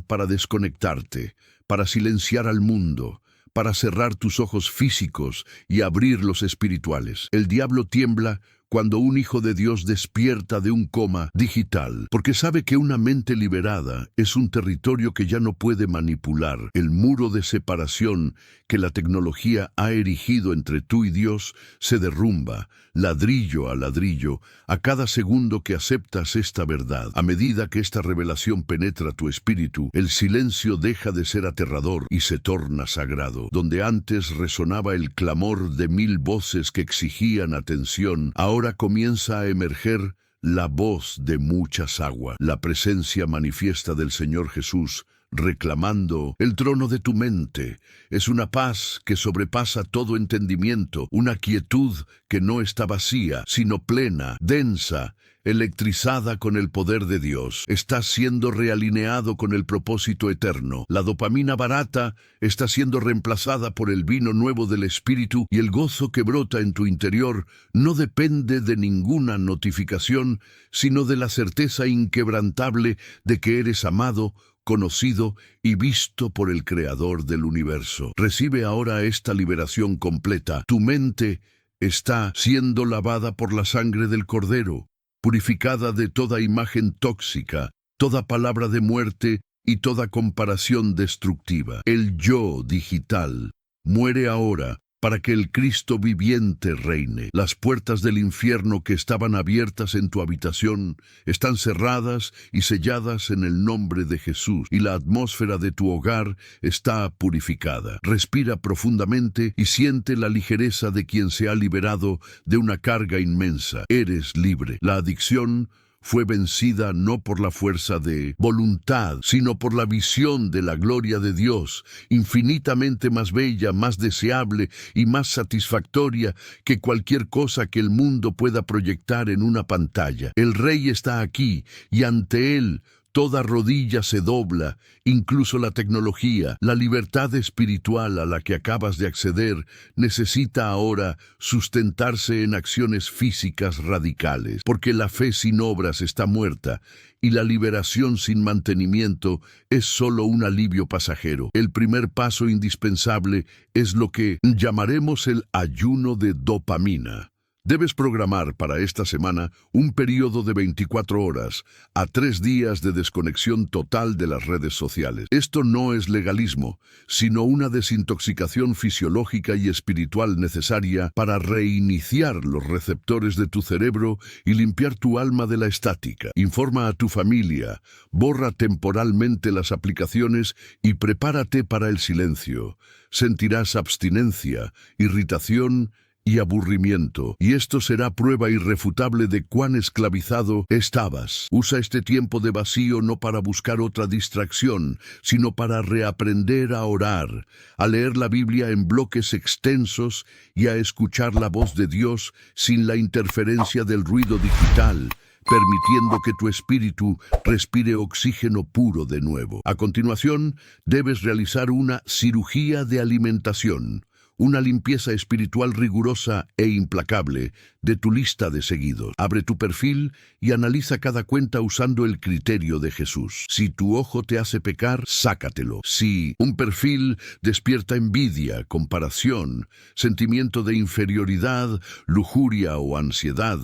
para desconectarte, para silenciar al mundo, para cerrar tus ojos físicos y abrir los espirituales. El diablo tiembla cuando un hijo de Dios despierta de un coma digital, porque sabe que una mente liberada es un territorio que ya no puede manipular. El muro de separación que la tecnología ha erigido entre tú y Dios se derrumba, ladrillo a ladrillo, a cada segundo que aceptas esta verdad. A medida que esta revelación penetra tu espíritu, el silencio deja de ser aterrador y se torna sagrado. Donde antes resonaba el clamor de 1000 voces que exigían atención, ahora comienza a emerger la voz de muchas aguas, la presencia manifiesta del Señor Jesús, reclamando el trono de tu mente. Es una paz que sobrepasa todo entendimiento, una quietud que no está vacía, sino plena, densa, electrizada con el poder de Dios. Estás siendo realineado con el propósito eterno. La dopamina barata está siendo reemplazada por el vino nuevo del Espíritu, y el gozo que brota en tu interior no depende de ninguna notificación, sino de la certeza inquebrantable de que eres amado, conocido y visto por el Creador del universo. Recibe ahora esta liberación completa. Tu mente está siendo lavada por la sangre del Cordero, purificada de toda imagen tóxica, toda palabra de muerte y toda comparación destructiva. El yo digital muere ahora para que el Cristo viviente reine. Las puertas del infierno que estaban abiertas en tu habitación están cerradas y selladas en el nombre de Jesús, y la atmósfera de tu hogar está purificada. Respira profundamente y siente la ligereza de quien se ha liberado de una carga inmensa. Eres libre. La adicción fue vencida no por la fuerza de voluntad, sino por la visión de la gloria de Dios, infinitamente más bella, más deseable y más satisfactoria que cualquier cosa que el mundo pueda proyectar en una pantalla. El Rey está aquí, y ante Él toda rodilla se dobla, incluso la tecnología. La libertad espiritual a la que acabas de acceder necesita ahora sustentarse en acciones físicas radicales, porque la fe sin obras está muerta, y la liberación sin mantenimiento es solo un alivio pasajero. El primer paso indispensable es lo que llamaremos el ayuno de dopamina. Debes programar para esta semana un periodo de 24 horas a 3 días de desconexión total de las redes sociales. Esto no es legalismo, sino una desintoxicación fisiológica y espiritual necesaria para reiniciar los receptores de tu cerebro y limpiar tu alma de la estática. Informa a tu familia, borra temporalmente las aplicaciones y prepárate para el silencio. Sentirás abstinencia, irritación y aburrimiento, y esto será prueba irrefutable de cuán esclavizado estabas. Usa este tiempo de vacío no para buscar otra distracción, sino para reaprender a orar, a leer la Biblia en bloques extensos y a escuchar la voz de Dios sin la interferencia del ruido digital, permitiendo que tu espíritu respire oxígeno puro de nuevo. A continuación, debes realizar una cirugía de alimentación, una limpieza espiritual rigurosa e implacable de tu lista de seguidos. Abre tu perfil y analiza cada cuenta usando el criterio de Jesús. Si tu ojo te hace pecar, sácatelo. Si un perfil despierta envidia, comparación, sentimiento de inferioridad, lujuria o ansiedad,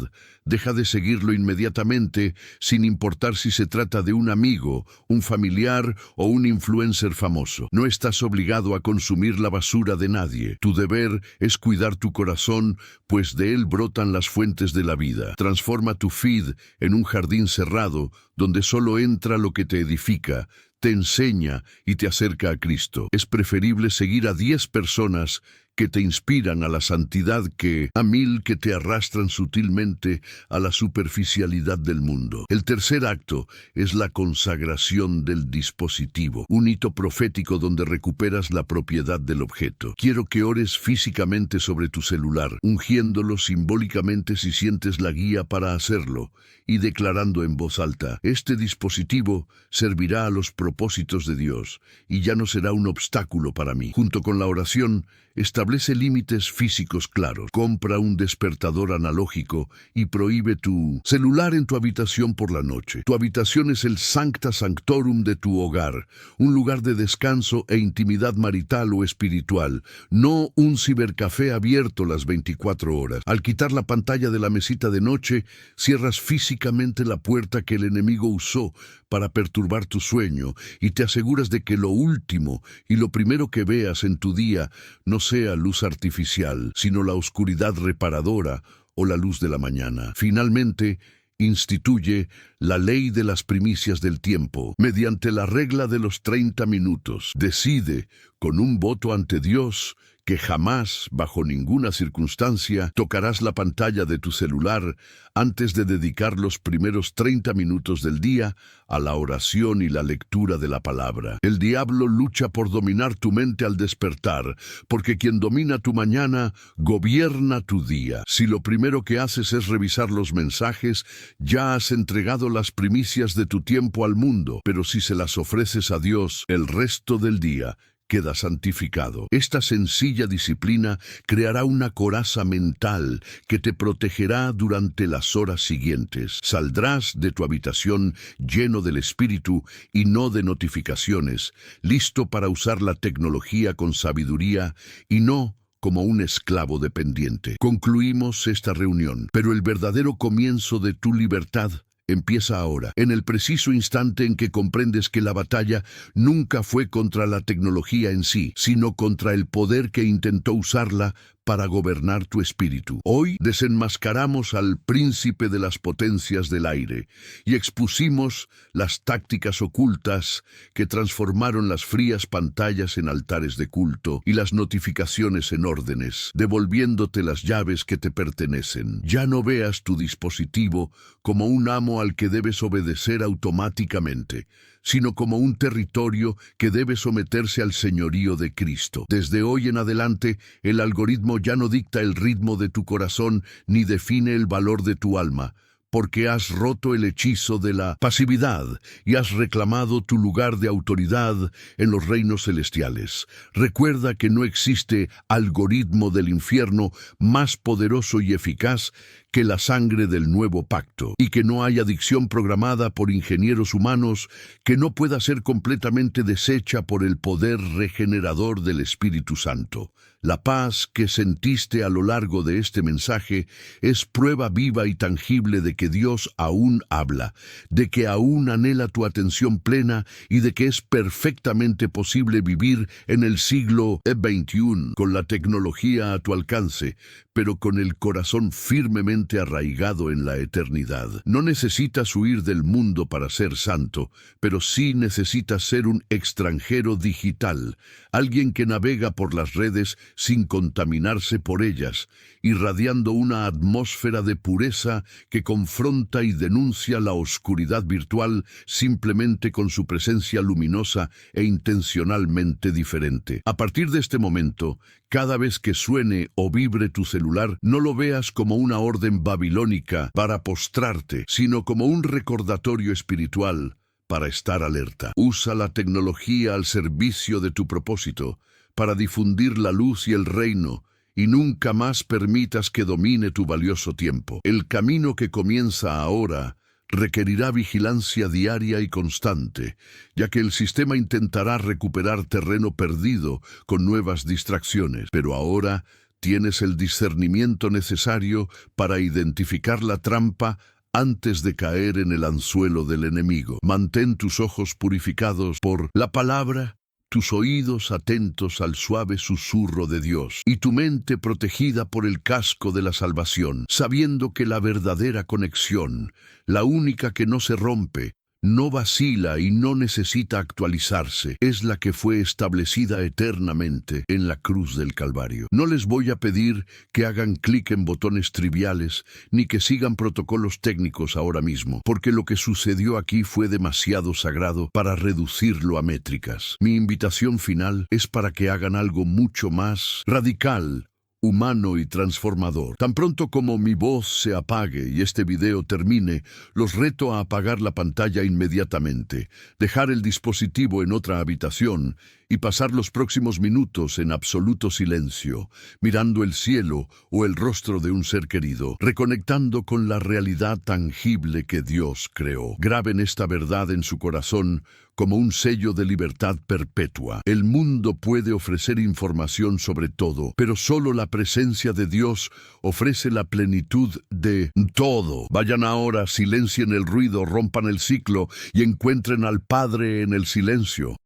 deja de seguirlo inmediatamente, sin importar si se trata de un amigo, un familiar o un influencer famoso. No estás obligado a consumir la basura de nadie. Tu deber es cuidar tu corazón, pues de él brotan las fuentes de la vida. Transforma tu feed en un jardín cerrado, donde solo entra lo que te edifica, te enseña y te acerca a Cristo. Es preferible seguir a 10 personas que te inspiran a la santidad que a 1000 que te arrastran sutilmente a la superficialidad del mundo. El tercer acto es la consagración del dispositivo, un hito profético donde recuperas la propiedad del objeto. Quiero que ores físicamente sobre tu celular, ungiéndolo simbólicamente si sientes la guía para hacerlo, y declarando en voz alta: este dispositivo servirá a los propósitos de Dios, y ya no será un obstáculo para mí. Junto con la oración, establece límites físicos claros. Compra un despertador analógico y prohíbe tu celular en tu habitación por la noche. Tu habitación es el sancta sanctorum de tu hogar, un lugar de descanso e intimidad marital o espiritual, no un cibercafé abierto las 24 horas. Al quitar la pantalla de la mesita de noche, cierras físicamente la puerta que el enemigo usó para perturbar tu sueño y te aseguras de que lo último y lo primero que veas en tu día no sea luz artificial, sino la oscuridad reparadora o la luz de la mañana. Finalmente, instituye la ley de las primicias del tiempo. Mediante la regla de los 30 minutos, decide, con un voto ante Dios, que jamás, bajo ninguna circunstancia, tocarás la pantalla de tu celular antes de dedicar los primeros 30 minutos del día a la oración y la lectura de la palabra. El diablo lucha por dominar tu mente al despertar, porque quien domina tu mañana gobierna tu día. Si lo primero que haces es revisar los mensajes, ya has entregado las primicias de tu tiempo al mundo, pero si se las ofreces a Dios, el resto del día queda santificado. Esta sencilla disciplina creará una coraza mental que te protegerá durante las horas siguientes. Saldrás de tu habitación lleno del Espíritu y no de notificaciones, listo para usar la tecnología con sabiduría y no como un esclavo dependiente. Concluimos esta reunión, pero el verdadero comienzo de tu libertad empieza ahora, en el preciso instante en que comprendes que la batalla nunca fue contra la tecnología en sí, sino contra el poder que intentó usarla para gobernar tu espíritu. Hoy desenmascaramos al príncipe de las potencias del aire y expusimos las tácticas ocultas que transformaron las frías pantallas en altares de culto y las notificaciones en órdenes, devolviéndote las llaves que te pertenecen. Ya no veas tu dispositivo como un amo al que debes obedecer automáticamente, sino como un territorio que debe someterse al señorío de Cristo. Desde hoy en adelante, el algoritmo ya no dicta el ritmo de tu corazón ni define el valor de tu alma, porque has roto el hechizo de la pasividad y has reclamado tu lugar de autoridad en los reinos celestiales. Recuerda que no existe algoritmo del infierno más poderoso y eficaz que la sangre del nuevo pacto, y que no hay adicción programada por ingenieros humanos que no pueda ser completamente deshecha por el poder regenerador del Espíritu Santo. La paz que sentiste a lo largo de este mensaje es prueba viva y tangible de que Dios aún habla, de que aún anhela tu atención plena y de que es perfectamente posible vivir en el siglo XXI con la tecnología a tu alcance, pero con el corazón firmemente arraigado en la eternidad. No necesitas huir del mundo para ser santo, pero sí necesitas ser un extranjero digital, alguien que navega por las redes sin contaminarse por ellas, irradiando una atmósfera de pureza que confronta y denuncia la oscuridad virtual simplemente con su presencia luminosa e intencionalmente diferente. A partir de este momento, cada vez que suene o vibre tu celular, no lo veas como una orden babilónica para postrarte, sino como un recordatorio espiritual para estar alerta. Usa la tecnología al servicio de tu propósito, para difundir la luz y el reino, y nunca más permitas que domine tu valioso tiempo. El camino que comienza ahora requerirá vigilancia diaria y constante, ya que el sistema intentará recuperar terreno perdido con nuevas distracciones. Pero ahora tienes el discernimiento necesario para identificar la trampa antes de caer en el anzuelo del enemigo. Mantén tus ojos purificados por la palabra, tus oídos atentos al suave susurro de Dios y tu mente protegida por el casco de la salvación, sabiendo que la verdadera conexión, la única que no se rompe, no vacila y no necesita actualizarse, es la que fue establecida eternamente en la cruz del Calvario. No les voy a pedir que hagan clic en botones triviales ni que sigan protocolos técnicos ahora mismo, porque lo que sucedió aquí fue demasiado sagrado para reducirlo a métricas. Mi invitación final es para que hagan algo mucho más radical, humano y transformador. Tan pronto como mi voz se apague y este video termine, los reto a apagar la pantalla inmediatamente, dejar el dispositivo en otra habitación y pasar los próximos minutos en absoluto silencio, mirando el cielo o el rostro de un ser querido, reconectando con la realidad tangible que Dios creó. Graben esta verdad en su corazón como un sello de libertad perpetua. El mundo puede ofrecer información sobre todo, pero solo la presencia de Dios ofrece la plenitud de todo. Vayan ahora, silencien el ruido, rompan el ciclo y encuentren al Padre en el silencio.